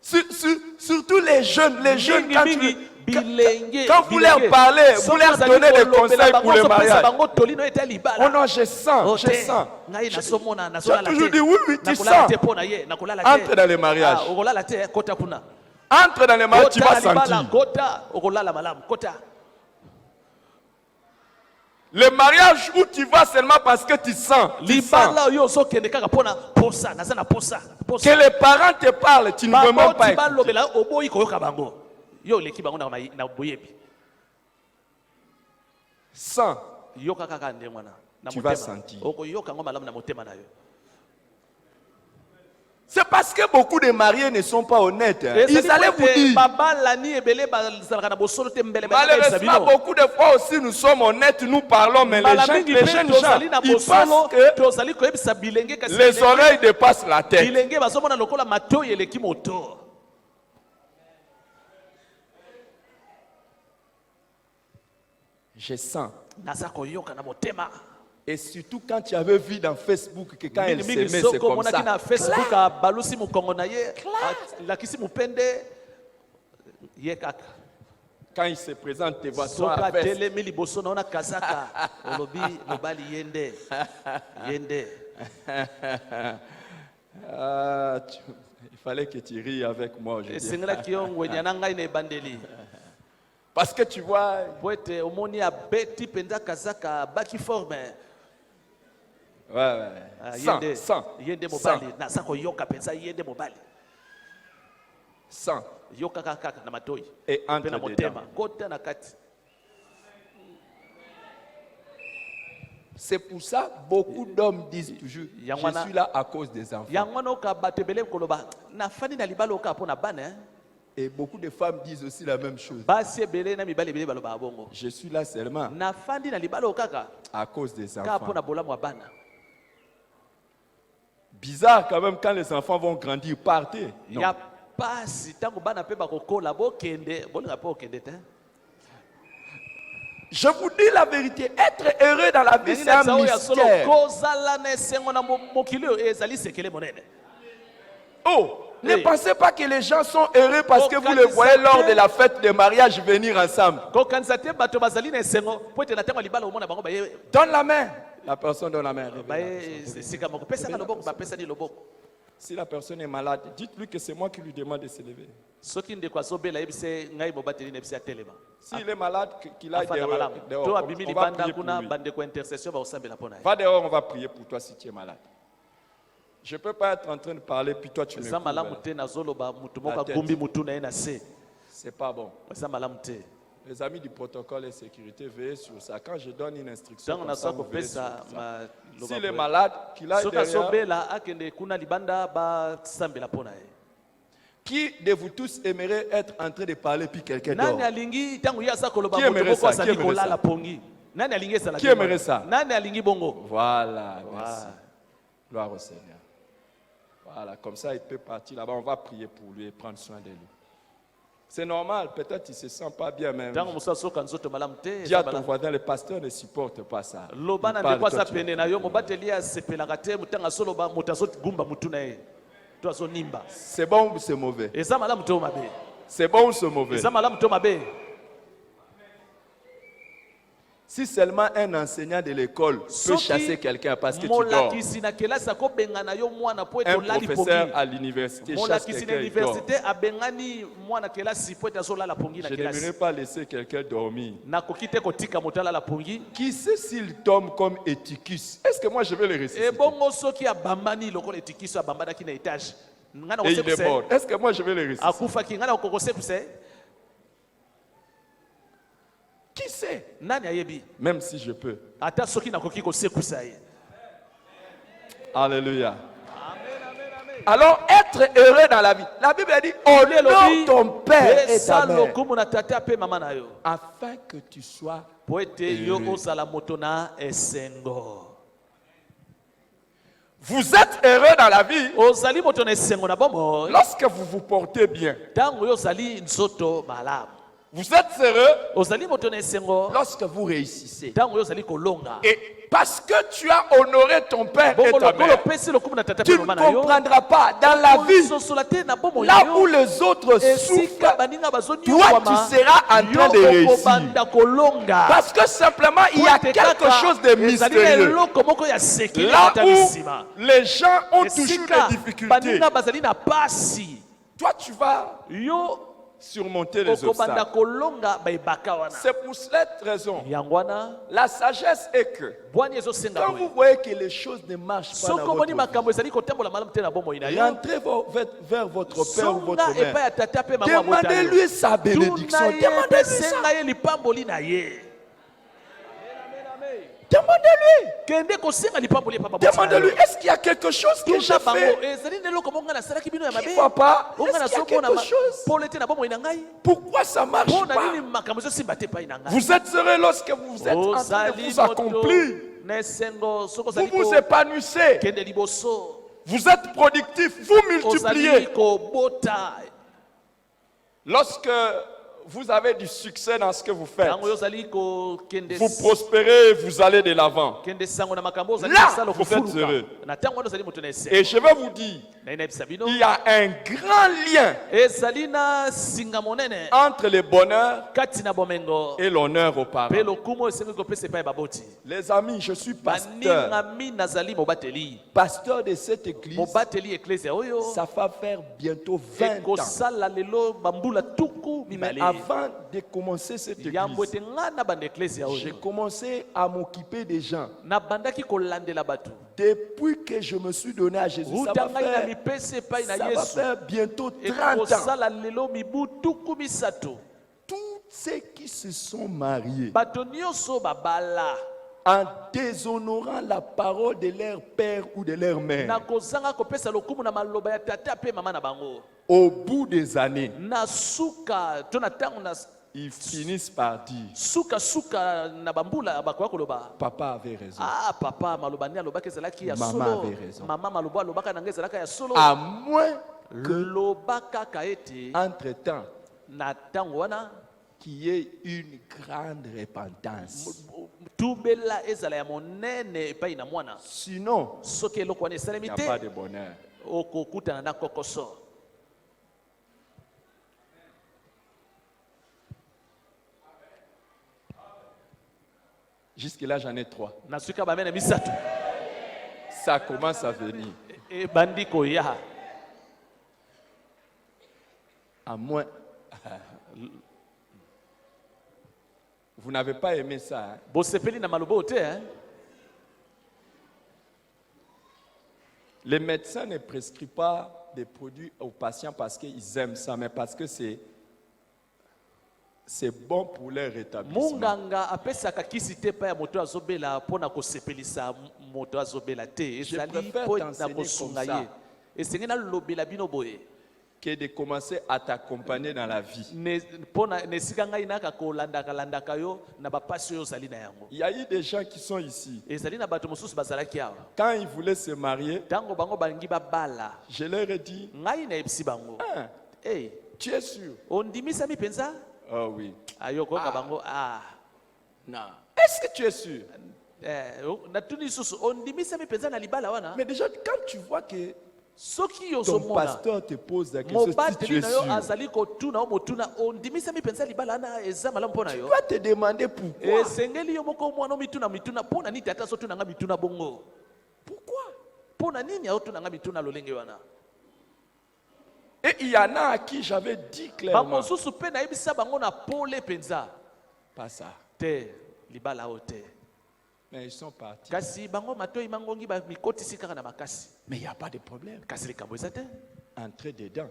Surtout les jeunes, Mingi, quand mingi. bilenge Quand vous leur parlez, vous leur donnez des conseils pour le mariage. Oh non, je sens. J'ai toujours dit oui, tu sens. Entre dans les mariages. Entre dans les mariages, tu vas sentir. Le mariage où tu vas seulement parce que tu sens. Tu sens. Que les parents te parlent, tu ne veux même pas écouter. Sens. Tu vas sentir. C'est parce que beaucoup de mariés ne sont pas honnêtes. Ils allaient vous dire. Malheureusement, beaucoup de fois aussi nous sommes honnêtes, nous parlons, mais les jeunes gens, ils pensent que les oreilles dépassent la tête. Je sens. Et surtout quand tu avais vu dans Facebook que quand elle s'aimait, c'est comme ça. Quand il se présente, tu vois toi à veste. Il fallait que tu ris avec moi aujourd'hui. Parce que tu vois, sans. Et entre dedans. C'est pour ça que beaucoup d'hommes disent toujours, je suis là à cause des enfants. Et beaucoup de femmes disent aussi la même chose. Je suis là seulement à cause des enfants. Bizarre quand même quand les enfants vont grandir, partez. Non. Je vous dis la vérité, être heureux dans la vie, c'est un mystère. Oh, ne pensez pas que les gens sont heureux parce que vous les voyez lors de la fête de mariage venir ensemble. Donne la main. La personne donne la main. Si la personne est malade, dites-lui que c'est moi qui lui demande de se lever. S'il est malade, qu'il aille dehors. On va prier pour lui. Va dehors, on va prier pour toi si tu es malade. Je ne peux pas être en train de parler puis toi tu me couvres. C'est pas bon. Les amis du protocole et sécurité, veillez sur ça. Quand je donne une instruction, comme ça, vous veillez sur ça. S'il est malade, qu'il aille derrière. Qui de vous tous aimerait être en train de parler puis quelqu'un dort? Qui aimerait ça? Qui aimerait ça? Voilà, merci. Gloire au Seigneur. Voilà, comme ça il peut partir là-bas. On va prier pour lui et prendre soin de lui. C'est normal, peut-être il ne se sent pas bien même. Dis à ton voisin, le pasteur ne supporte pas ça. C'est bon ou c'est mauvais? C'est bon ou c'est mauvais? Si seulement un enseignant de l'école peut chasser quelqu'un parce que tu dors. Un professeur à l'université chasse quelqu'un, il dort. Je n'aimerais pas laisser quelqu'un dormir. Qui sait s'il tombe comme Eutychus? Est-ce que moi je vais le ressusciter? Et il est mort. Est-ce que moi je vais le ressusciter? Qui sait? Même si je peux. Alléluia. Alors, être heureux dans la vie. La Bible dit, honore ton père et ta mère, afin que tu sois heureux. Vous êtes heureux dans la vie lorsque vous vous portez bien. Vous êtes heureux ozali moto na esengo lorsque vous réussissez. ntango oyo ozali kolonga Et parce que tu as honoré ton père et bongo ta lokola mère, opesi lokumu na tata tu mpe ne mama na yo comprendras pas dans la vie, okososola te na bomoi là na où yo les autres esika souffrent, baninga toi bazonyokwama tu seras en train de yo réussir. okobanda kolonga Parce que simplement il y a Ete quelque kaka, chose de ezali mystérieux. eloko moko ya sekele Là kata bisima où les gens ont toujours esika des difficultés, baninga bazali na pasi toi tu vas yo surmonter les okobanda obstacles. kolonga baebaka wana C'est pour cette raison, yango wana la sagesse est que bwani ezosenga quand boye vous voyez que les choses ne marchent pas soki dans omoni votre makambo ezali kotambola malamu te na bomoi na vie, yo rentrez vers votre père ou zonga votre epai mère. ya tata mpe mama motano Demandez-lui sa bénédiction. tuna ye Demandez-lui pesenga ça. ye lipamboli na ye Demandez-lui. kende kosenga lipamboli epai maboti na Demandez-lui, yo est-ce qu'il y a quelque chose que j'ai tuna bango fait ezali na eloko moko nga nasalaki bino ya mabe Papa, onga est-ce qu'il y a nazomona quelque chose pole te na bomoi na ngai Pourquoi ça ne marche mpo na pas nini makambo ezosimba te epai na ngai Vous êtes heureux lorsque vous êtes en train de ozali vous accomplir. na esengo soki Vous ozali vous épanouissez. kende liboso Vous êtes productif. Vous ozali multipliez. kobota Lorsque vous avez du succès dans ce que vous faites, ntango oyo ozali kokende vous prospérez, vous allez de l'avant. kende sango na makambo ozali Là, kosala vous êtes kofuluka heureux. na ntango wana ozali moto na Et esengo je vais vous dire, naye nayebisa bino il y a un grand lien ezali na singa monene entre le bonheur kati na bomengo et l'honneur aux mpe parents. lokumu esengi kopesa epai ya baboti Les amis, je suis pasteur. baninga mi nazali mobateli Pasteur de cette église, mobateli eklesia oyo ça va faire bientôt 20 ans. ekosala lelo bambula tuku Mais mibale avant de commencer cette yambo église, ete ngai na banda eklesia j'ai oyo commencé à m'occuper des gens. nabandaki kolandela bato Depuis que je me suis donné à Jésus, ça uta va ngai na faire, mipesa epai na ça va yesu faire bientôt 30 ans. ekosala lelo mibu tuku misato Tous ceux qui se sont mariés bato nyonso babala en déshonorant la parole de leur père ou de leur mère, na kozanga kopesa lokumu na maloba ya tata mpe mama na bango au bout des années, na suka to na ntango na ils finissent par dire, suka na bambula bakoya koloba papa avait raison. ah papa maloba nde alobaki ezalaki ya Maman solo avait raison. mama maloba alobaka na ngai ezalaka ya solo À moins loba kaka ete entre-temps na ntango wana qu'il y ait une grande repentance. tubela ezala ya monene epai na mwana Sinon, soki eloko wana il esalemi n'y a te pas de bonheur. okokutana na kokoso Jusque-là, j'en ai 3. na suka bamene misato Ça commence à venir. ebandi koya À moins. Vous n'avez pas aimé ça. Hein? bosepeli na maloba oyo te Les médecins ne prescrivent pas des produits aux patients parce qu'ils aiment ça, mais parce que c'est bon pour leur rétablissement. munganga apesaka kisi te epai ya moto azobela mpo na kosepelisa moto azobela te ezali préfère mpo na t'enseigner kosunga comme ça. ye esengeli nalobela bino boye Que de commencer à t'accompagner dans la vie. mpo na esika ngai naka kolandaka yo na bapasi oyo ozali na yango Il y a eu des gens qui sont ici. ezali na bato mosusu bazalaki awa Quand ils voulaient se marier, ntango bango balingi babala je leur ai dit, ngai nayebisi bango ah, hey, tu es sûr? ondimisami mpenza Oh oui. ayokoyoka bango Non. Est-ce que tu es sûr? natuni lisusu ondimisami mpenza na libala wana Mais déjà, quand tu vois que soki ton ozomona pasteur te pose la question, si tu mobateli es na yo sûr, azali kotuna o motuna ondimisami mpenza libala wana eza malamu mpo na tu yo vas te demander pourquoi. esengeli yo moko mwana mituna mpo na nini ata azotunanga mituna bongo Pourquoi? mpo na nini aotunanga mituna lolenge wana Et il y en a à qui j'avais dit clairement, bamosusu mpe nayebisa bango na pole mpenza pas ça. te libala oyo te Mais ils sont partis. kasi bango matoi mangongi bamikotisi kaka na makasi Mais il n'y a pas de problème. kasi likambo eza te Entrez dedans.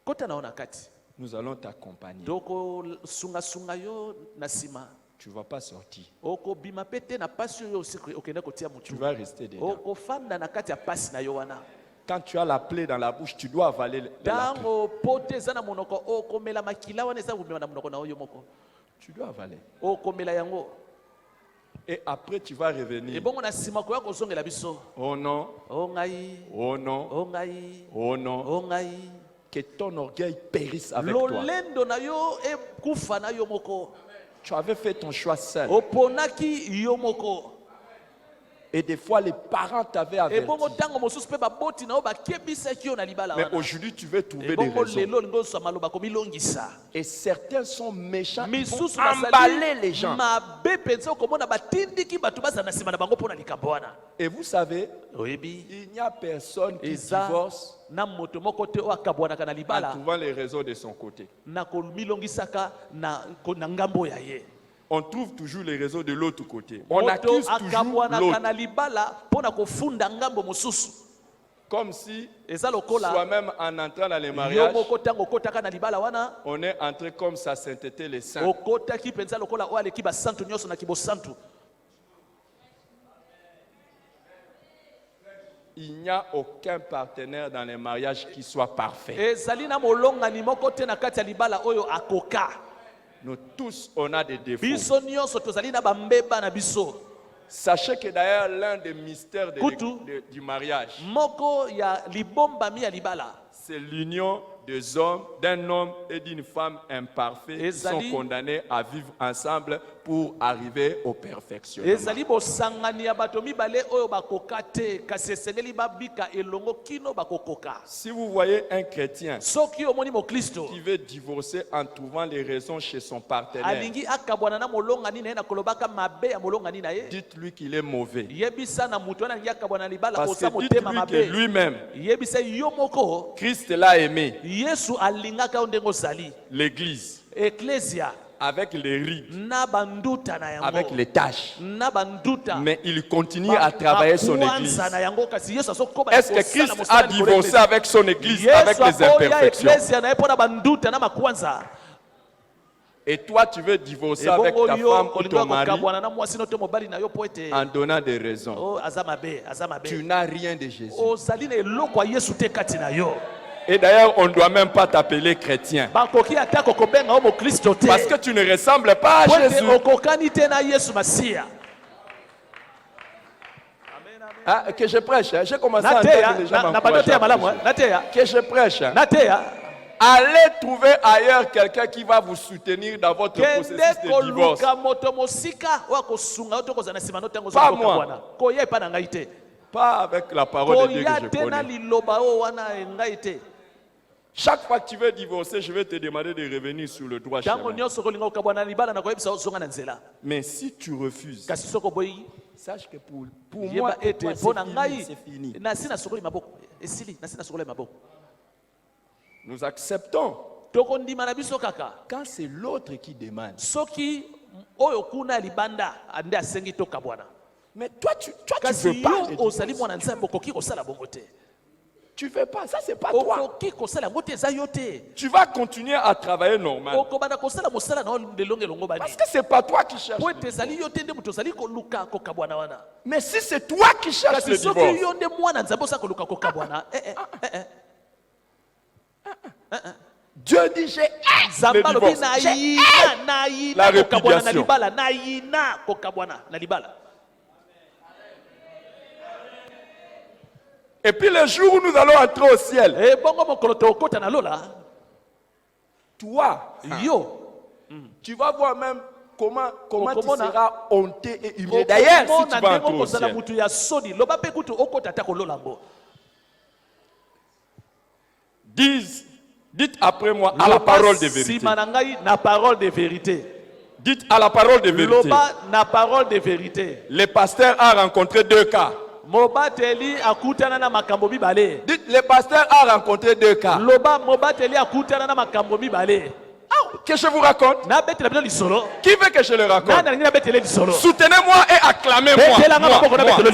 kota na yo na kati Nous allons t'accompagner. tokosungasunga yo na nsima Tu ne vas pas sortir. okobima mpe te na pasi oyo okende kotia Tu motu vas rester dedans. okofanda na kati ya pasi na yo wana Quand tu as la plaie dans la bouche, tu dois avaler la plaie. ntango po te eza na monoko okomela makila wana eza komema na monoko na oyo moko Tu dois avaler. okomela yango Et après, tu vas revenir. ebongo na nsima koya kozongela biso Oh non, o ngai oh non, o ngai oh non. o ngai que ton orgueil périsse avec toi. lolendo na yo ekufa na yo moko. Tu avais fait ton choix seul. Oponaki yo moko. Et des fois, les parents t'avaient averti. Ebongo tango mosusu pe baboti na yo bakebisaki yo na libala Mais wana. aujourd'hui, tu veux trouver des Ebongo raisons. lelo lingoso maloba komilongisa. Et certains sont méchants. Ils vont Misusu emballer les gens. mabe penza okomona batindiki bato baza na nsima na bango mpona likambo wana. Et vous savez, Oyebi il n'y a personne qui eza divorce na moto moko te oyo akabwanaka na en libala trouvant les raisons de son côté. na komilongisaka na ngambo ya ye. On trouve toujours les raisons de l'autre côté. On Moto accuse toujours akabwanaka l'autre. na libala mpona kofunda ngambo mosusu. Comme si Eza lokola soi-même en entrant dans les yo mariages, moko ntango okotaka na libala wana on est entré comme sa sainteté les saints. okotaki mpenza lokola oyo aleki basantu nyonso na kibosantu. Il n'y a aucun partenaire dans les mariages qui soit parfait. ezali na molongani moko te na kati ya libala oyo akoka. Nous tous, on a des défauts. Biso nyonso tozali na bambeba na biso. Sachez que d'ailleurs, l'un des mystères Kutu. du mariage, Moko ya libombami ya libala. c'est l'union d'un homme et d'une femme imparfaits qui sont Ezali. condamnés à vivre ensemble pour arriver au perfection. Ezali bosangani ya bato mibale oyo bakoka te kasi esengeli babika elongo kino bakokoka. Si vous voyez un chrétien Soki omoni mokristo qui veut divorcer en trouvant les raisons chez son partenaire, alingi akabwana na molongani na ye na kolobaka mabe ya molongani na ye, dites-lui qu'il est mauvais. yebisa na mutu wana alingi akabwana na libala Parce kosa que motema dites-lui que mabe. lui-même, Yebisa yo moko Christ l'a aimé, Yesu alingaka yo ndenge ozali. l'Église, Eklesia avec les rides, na banduta na yango. avec les tâches. Na banduta. Mais il continue à travailler son Église. Est-ce que Christ a divorcé avec son Église, avec les imperfections? Et toi, tu veux divorcer avec ta femme ou ton mari en donnant des raisons. Tu n'as rien de Jésus. Et d'ailleurs, on ne doit même pas t'appeler chrétien. Parce que tu ne ressembles pas à Jésus. Ah, que je prêche, hein. J'ai commencé à entendre les gens m'encourager. Que je prêche. Hein. Allez trouver ailleurs quelqu'un qui va vous soutenir dans votre processus de divorce. Pas moi. Pas avec la parole de Dieu que je connais. Chaque fois que tu veux divorcer, je vais te demander de revenir sur le droit chemin. Mais si tu refuses, sache que pour moi, c'est fini. Nous acceptons quand c'est l'autre qui demande. Mais toi, tu veux pas. Tu veux pas, ça c'est pas toi. Tu vas continuer à travailler normal. Parce que c'est pas toi qui cherches. Mais si c'est toi qui cherches le divorce, Dieu dit j'ai le divorce, j'ai la répudiation. Et puis le jour où nous allons entrer au ciel, toi, tu vas voir même comment tu seras honté et humilié. D'ailleurs, si tu vas entrer au ciel, dites après moi à la parole de vérité. Dites à la parole de vérité. Le pasteur a rencontré deux cas. Dites, le pasteur a rencontré deux cas. Que je vous raconte? Qui veut que je le raconte? Soutenez-moi et acclamez-moi.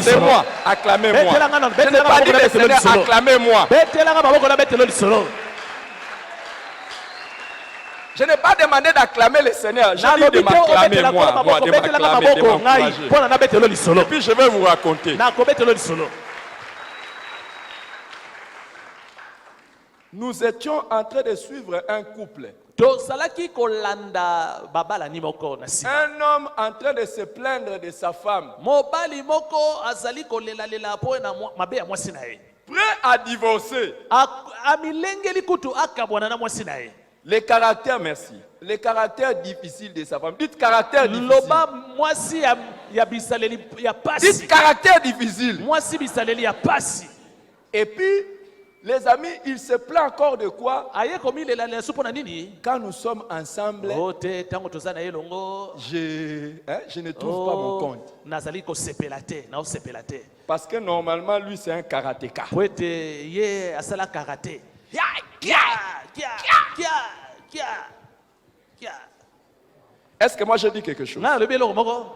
C'est moi. Acclamez-moi. Je n'ai pas dit le Seigneur, acclamez-moi. Je n'ai pas demandé d'acclamer le Seigneur. J'ai dit de m'acclamer moi, de m'acclamer, de m'encourager. Et puis je vais vous raconter. Nous étions en train de suivre un couple. Un homme en train de se plaindre de sa femme. Prêt à divorcer. amilengeli kutu akabwana na mwasi na ye. Les caractères, merci. Les caractères difficiles de sa femme. Dites caractère difficile. Loba mwasi ya bisaleli ya pasi. Dites caractère difficile. Mwasi bisaleli ya pasi. Et puis, les amis, il se plaint encore de quoi? Aye komile la supo na nini? Quand nous sommes ensemble, Ote tango tozana yelongo. je ne trouve pas mon compte. Nazali ko sepelate, na o sepelate. Parce que normalement, lui, c'est un karatéka. Poete ye asala karaté. Ya kia kia kia kia kia. Est-ce que moi je dis quelque chose? Na lobi eloko moko.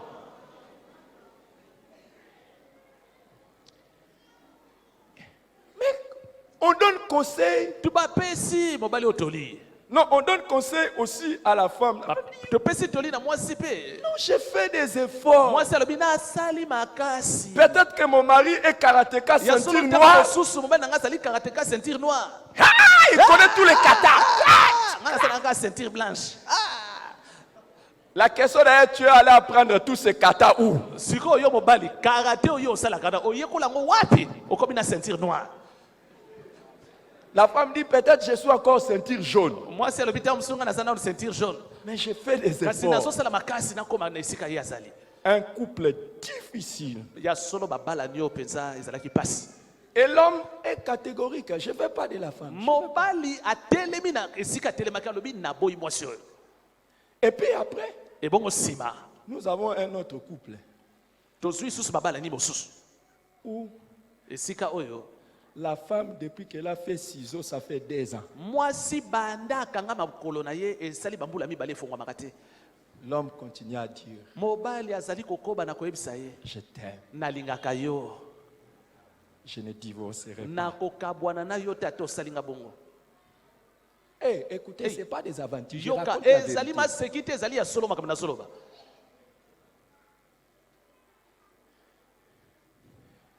Mais on donne conseil. Tubapesi mobali otoli. Non, on donne conseil aussi à la femme. Tupesi toli na mwasi pe. Non, j'ai fait des efforts. Mwasi alobi na asali makasi. Peut-être que mon mari est karatéka, Ya ceinture solo noire. susu mobali nanga asali karatéka ceinture noire. Ah, il connaît tous les katas. Nanga asali nanga ceinture blanche. La question est, tu es allé apprendre tous ces katas où? Siko yo mobali karaté oyo osala kada oyekola ngo wapi? Okomi na ceinture noire. La femme dit, peut-être je suis encore ceinture jaune. Moi c'est le bitam musunga na sana ceinture jaune. Mais j'ai fait des Kasi nazo efforts. sala makasi na koma na esika ye azali. Un couple difficile. Ya solo babala nyo penza ezalaki pasi. Et l'homme est catégorique. Je ne veux pas de la femme. Mobali atelemi na esika telemaka lobi na boyi mwasi oyo. Et puis après, Et bongo sima. nous avons un autre couple Tozui susu babala ni mosusu. où Esika oyo. la femme, depuis qu'elle a fait ciseaux, ça fait 2 ans. Mwasi banda kanga makolo na ye esali bambula mibale fongwa makate. L'homme continue à dire, Mobali azali kokoba na koyebisa ye. je t'aime. Nalingaka yo. Je ne divorcerai pas. Na kokabwana na yo te ate osalinga bongo. Hey, écoutez, ce n'est pas des aventures. Je Yoka raconte la ezali vérité. masekite ezali ya solo makambo na solo ba.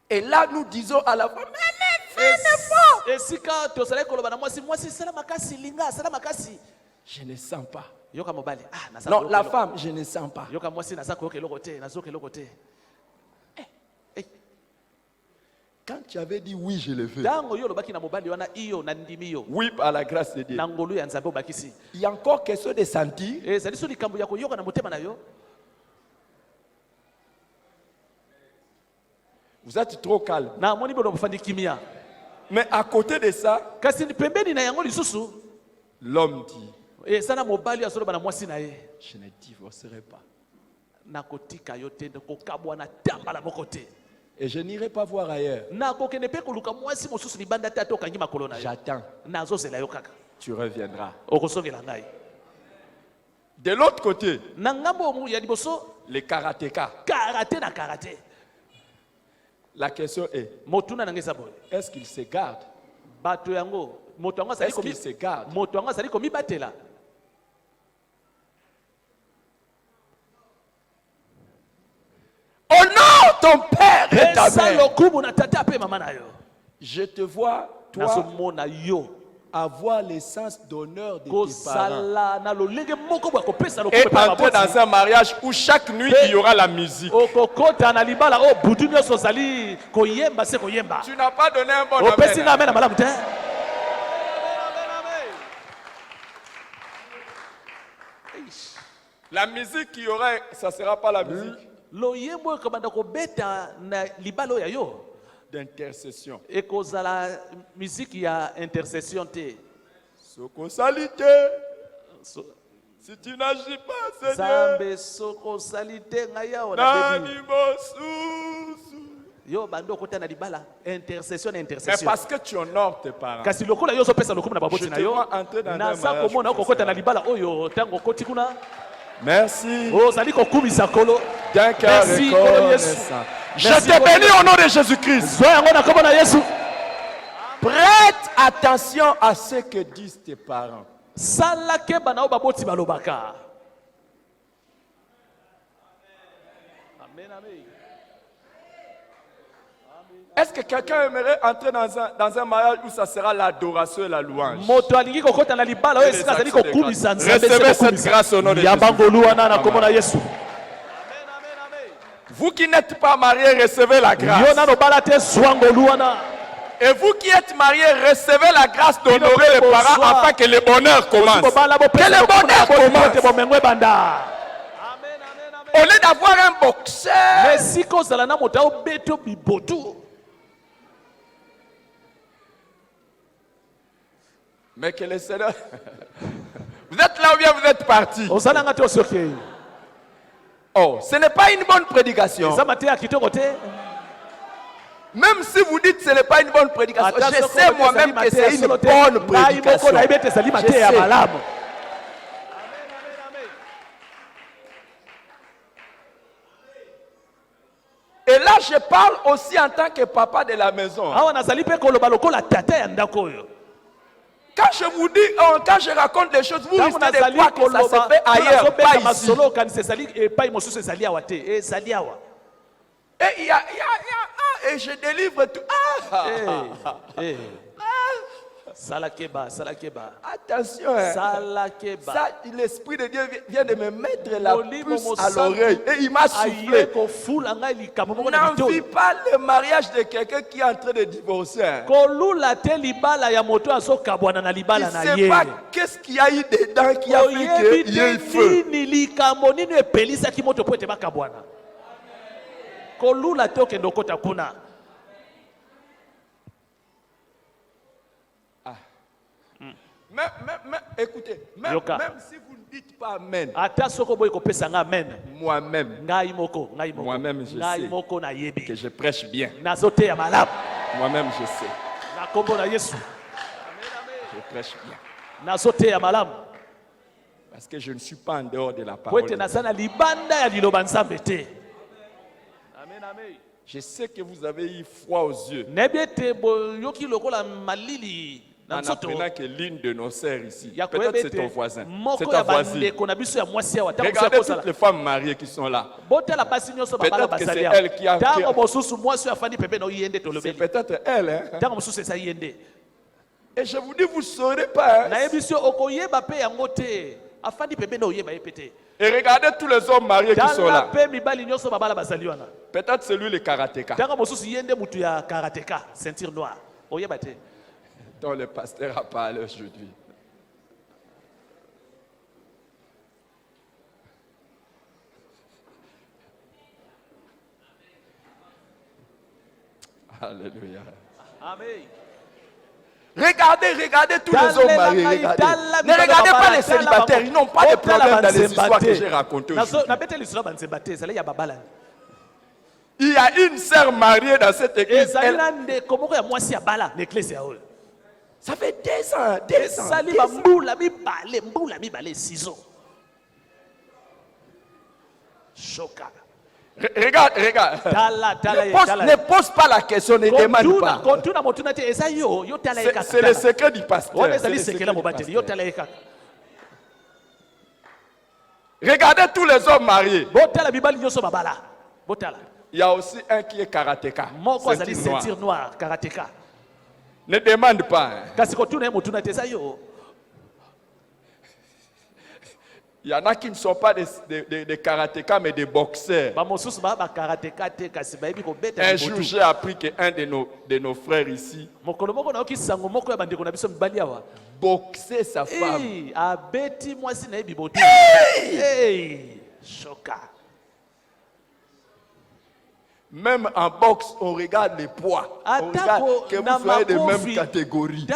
Et là, nous disons à la femme, mais Esika tozali koloba na mwasi sala makasi linga sala makasi. je ne sens pas. Yoka mobali naza Non, koyoka la eloko. femme, je ne sens pas. Yoka mwasi naza koyoka eloko te nazoka eloko te. Quand tu avais dit oui, je le veux. Dango yo lobaki na mobali wana iyo na ndimi yo. Oui, par la grâce de Dieu. Na ngolu ya nzambe obakisi. Il y a encore quelque chose de sentir. Ezali so likambo ya koyoka na motema na yo. Vous êtes trop calme. Na moni bono bofandi kimia. Mais à côté de ça, Kasi ni pembeni na yango lisusu. l'homme dit, Sana mobali asoloba na mwasi na ye. je ne divorcerai pas. Na kotika yo te kokabwa na tambala moko te. Et je n'irai pas voir ailleurs. Na kokende pe koluka mwasi mosusu libanda te atokangi makolo na yo. J'attends. Nazozela yo kaka. Tu reviendras. Okosongela ngai. De l'autre côté, Na ngambo ya liboso les karatékas. karaté na karaté. La question est, Motuna na ngesa boy. est-ce qu'ils se gardent? Bato yango moto yango asali Est-ce qu'ils se gardent? moto yango asali komi batela. Oh non, ton père et ta Esa mère. lokumu na tata pe mama na yo. Je te vois, toi, Nazomona yo. avoir l'essence d'honneur de tes parents. Kosala na lolenge moko bwa kopesa Et lokumu pa entrer dans un mariage où chaque nuit il y aura la musique. okokota na libala o butu nyonso ozali koyemba se koyemba. Tu n'as pas donné un bon Opesi nga amen. amen na malamu te. La musique qu'il y aura, ça ne sera pas la musique Loyembo ekobanda kobeta na libala oyo ya yo. d'intercession. Ekozala miziki ya intercession te. Sokosalité. So- Si tu n'agis pas, Seigneur, Zambe soko salite ngai awa na bebi. nani mosusu. Yo bando kota na libala intercession na Mais intercession. parce que tu honores tes parents. Kasi lokola yo zopesa lokumu na baboti Je na te yo. vois entrer dans un Naza mariage komona okokota na libala oyo tango koti kuna. Merci Ozali kokumisa kolo. d'un cœur Merci, Kolo Yesu. reconnaissant. Je Merci, te Kolo bénis Yesu. au nom de Jésus-Christ. Zo yango na komona Yesu. Prête attention à ce que disent tes parents. Sala keba na o baboti balobaka. Amen, amen. Est-ce que quelqu'un aimerait entrer dans un mariage où ça sera l'adoration et la louange? Moto alingi kokota na libala oyo esika azali kokumisa nzambe Recevez cette grâce au nom de ya Jésus. bangolu wana na komona Yesu. Vous qui n'êtes pas mariés, recevez la Yo grâce. nano bala te zwangolu wana. Et vous qui êtes mariés, recevez la grâce d'honorer les parents afin que le bonheur commence. Que le bonheur commence. Au lieu d'avoir un boxeur, mais que le Seigneur... Vous êtes là ou bien vous êtes parti? Oh, ce n'est pas une bonne prédication. Même si vous dites que ce n'est pas une bonne prédication, je sais moi-même que c'est une bonne prédication. Je sais. Et là, je parle aussi en tant que papa de la maison. Quand je vous dis, quand je raconte des choses, vous risquez de croire que ça se fait ailleurs, pas ici. Et je délivre tout. Attention, ça, l'Esprit de Dieu vient de me mettre la puce à l'oreille et il m'a soufflé. N'envie pas le mariage de quelqu'un qui est en train de divorcer. Il ne sait pas qu'est-ce qu'il y a eu dedans qui a fait qu'il y ait feu. Écoutez, même si vous ne dites pas Amen, moi-même je sais que je prêche bien. Moi-même je sais. Je prêche bien. Parce que je ne suis pas en dehors de la parole. Je sais que vous avez eu froid aux yeux en apprenant que l'une de nos sœurs ici, peut-être c'est ton voisin, c'est ta voisine. Regardez toutes les femmes mariées qui sont là. Peut-être que c'est elle qui a... C'est peut-être elle. Hein? Et je vous dis, vous ne saurez pas. Hein? Et regardez tous les hommes mariés qui sont là. Peut-être c'est lui le karatéka. Dont le pasteur a parlé aujourd'hui. Alléluia. Amen. Regardez tous les hommes mariés. Regardez. Ne regardez pas les célibataires. Ils n'ont pas de problème dans les histoires que j'ai racontées aujourd'hui. Il y a une sœur mariée dans cette église. Ça fait 2 ans. Regarde. Ne pose pas la question, ne demande pas. C'est le secret du pasteur. Regardez tous les hommes mariés. Il y a aussi un qui est karatéka. Ceinture noire. Ne demande pas. Hein. Il y en a qui ne sont pas des karatékas mais des boxeurs. Un jour, j'ai appris qu'un de nos frères ici boxait sa femme. Même en boxe, on regarde les poids. On regarde que vous soyez de même catégorie.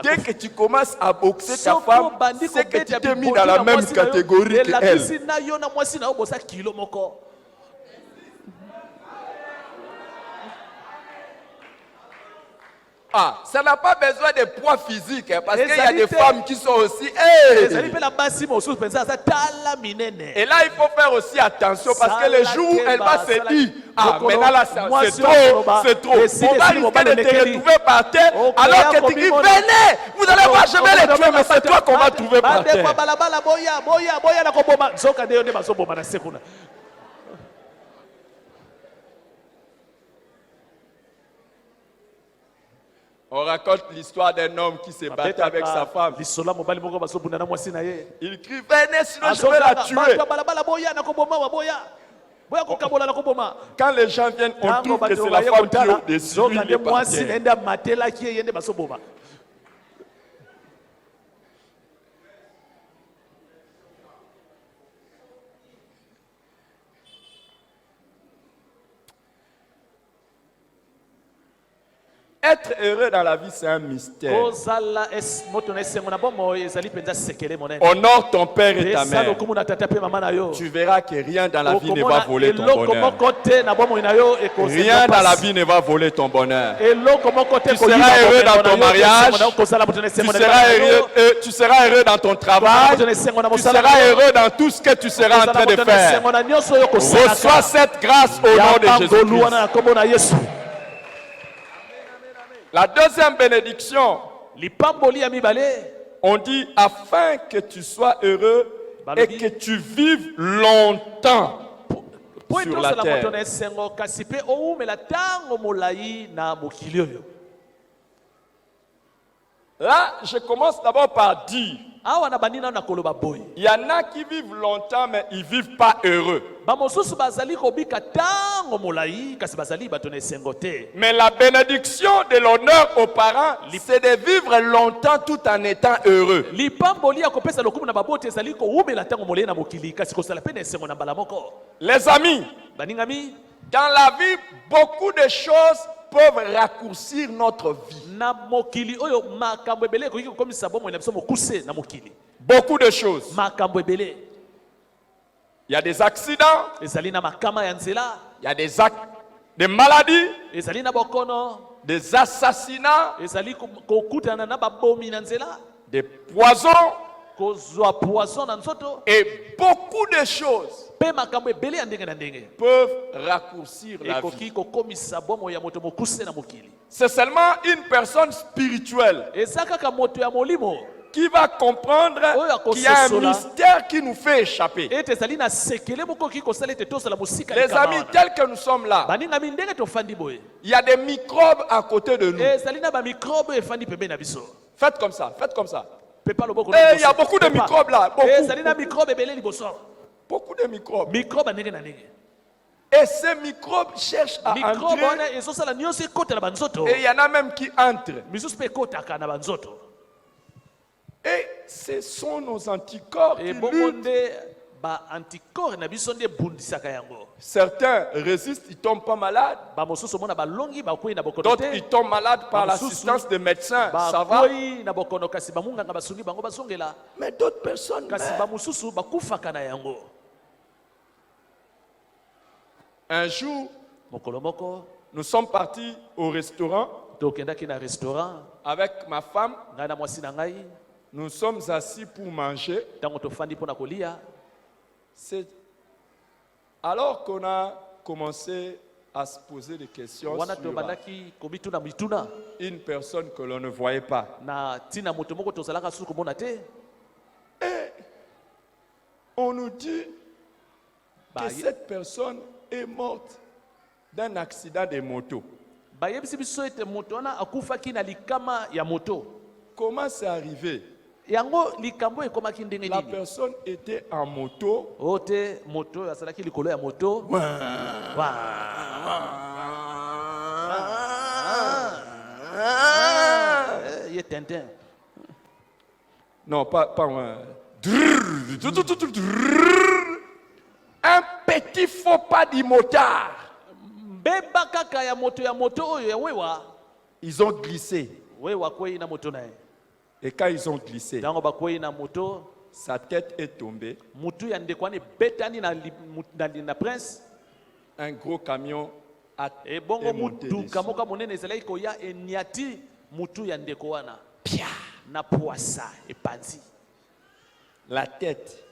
Dès que tu commences à boxer ta femme, c'est que tu t'es mis dans la même catégorie qu'elle. Ah, ça n'a pas besoin de poids physique, hein, parce qu'il y a des femmes qui sont aussi... Hey! Et là, il faut faire aussi attention, parce que le jour où elle va se dire, ah, maintenant là, c'est trop. On va risquer de te retrouver par terre, alors que tu dis, venez, vous allez voir, je vais les tuer, mais c'est toi qu'on va trouver par terre. On raconte l'histoire d'un homme qui s'est battu avec sa femme. Il crie, venez, sinon je vais la tuer. boya kokabola na koboma. Quand les gens viennent, on trouve que c'est la femme qui est au-dessus. Zoka il de est par mwasi terre. nenda matela ki yende basoboma. Être heureux dans la vie, c'est un mystère. Kozala es moto na esengo na bomo ezali penza sekele monene. Honore ton père et ta Esa mère. lokumu na tata pe mama na yo. Tu verras que rien dans la vie ne va voler ton bonheur. Rien dans la vie ne va voler ton bonheur. Tu seras heureux dans ton mariage. Tu seras heureux dans ton travail. Tu seras heureux dans tout ce que tu seras en train de faire. Reçois cette grâce au nom de Jésus-Christ. La deuxième bénédiction, on dit afin que tu sois heureux et que tu vives longtemps sur la terre. Là, je commence d'abord par dire, il y en a qui vivent longtemps mais ils ne vivent pas heureux. Mais la bénédiction de l'honneur aux parents, c'est de vivre longtemps tout en étant heureux. Les amis, dans la vie, beaucoup de choses peuvent raccourcir notre vie. Beaucoup de choses. Il y a des accidents, il y a des actes, des maladies, des assassinats, des poisons et beaucoup de choses peuvent raccourcir la vie. C'est seulement une personne spirituelle qui va comprendre qu'il y a un mystère qui nous fait échapper. Les amis, tels que nous sommes là, il y a des microbes à côté de nous. Faites comme ça, faites comme ça. Et il y a beaucoup de microbes là. Beaucoup de microbes. Et ces microbes cherchent à entrer. Et il y en a même qui entrent. Et ce sont nos anticorps qui luttent. Certains résistent, ils ne tombent pas malades. D'autres, ils tombent malades par l'assistance des médecins. Ça va. Mais d'autres personnes meurent. Un jour, nous sommes partis au restaurant avec ma femme. Nous sommes assis pour manger. C'est alors qu'on a commencé à se poser des questions sur une personne que l'on ne voyait pas. Et on nous dit que cette personne est morte d'un accident de moto. Comment c'est arrivé? La personne était en moto. Non, pas un petit faux pas du motard. Ils ont glissé. Et quand ils ont glissé, sa tête est tombée. Un gros camion a monté dessus. La tête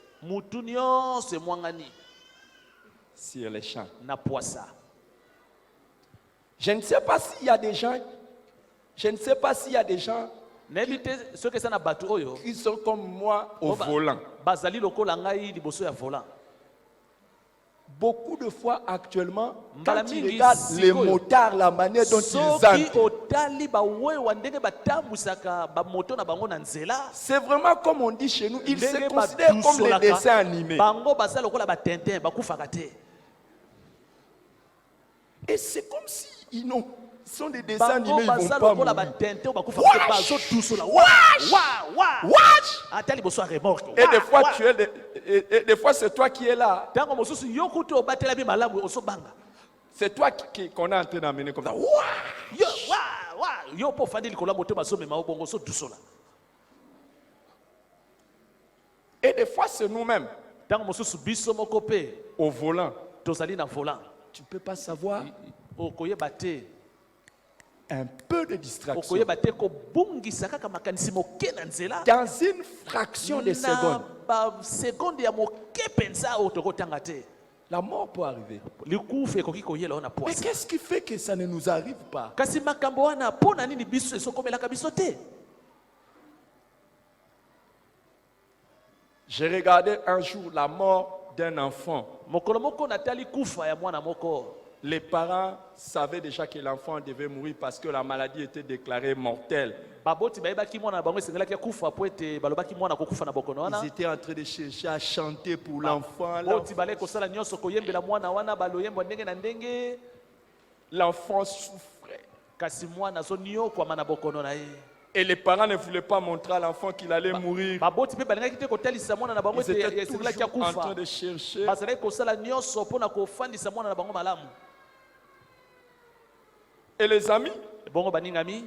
sur les champs. Je ne sais pas s'il y a des gens qui sont comme moi au volant. Beaucoup de fois actuellement, quand tu regardes les motards, la manière dont ils entrent, c'est vraiment comme on dit chez nous, ils se considèrent comme les dessins animés. Et c'est comme si ils sont des dessins bango animés, ils baza vont pas lokola mourir. batente oyo bakufa mpe bazodusola ata liboso ya remorke Et des fois, et des fois, c'est toi qui es là. ntango mosusu yo kutu obatelami malamu ozobanga C'est toi qu'on est en train d'amener comme ça. yo mpo ofandi likolo ya motema azomema o bongo ozodusola Et des fois, c'est nous-mêmes, ntango mosusu biso moko mpe au volant. tozali na volant Tu ne peux pas savoir okoyeba te un peu de distraction. okoyeba te kobungisa kaka makanisi moke na nzela Dans une fraction de seconde, na basekonde ya moke mpenza oyo tokotanga te la mort peut arriver. likufa ekoki koyela oyo na Mais poisa qu'est-ce qui fait que ça ne nous arrive pas? kasi makambo wana mpo na nini biso ezokomelaka biso te J'ai regardé un jour la mort d'un enfant. mokolo moko natali kufa ya mwana moko Les parents savaient déjà que l'enfant devait mourir parce que la maladie était déclarée mortelle. baboti bayebaki mwana na bango esengelaki akufa po ete balobaki mwana kokufa na bokono Ils wana étaient en train de chercher à chanter pour l'enfant. boti balai kosala nyonso koyembela mwana wana baloyembo ndenge na ndenge L'enfant souffrait. kasi mwana azoniokwama na bokono na ye Et les parents ne voulaient pas montrer à l'enfant qu'il allait mourir. baboti mpe balingaki te kotalisa mwana na bango Ils ete étaient esengelaki toujours en train akufa de chercher. bazalaki kosala nyonso mpona kofandisa mwana na bango malamu Et les amis, bongo baningami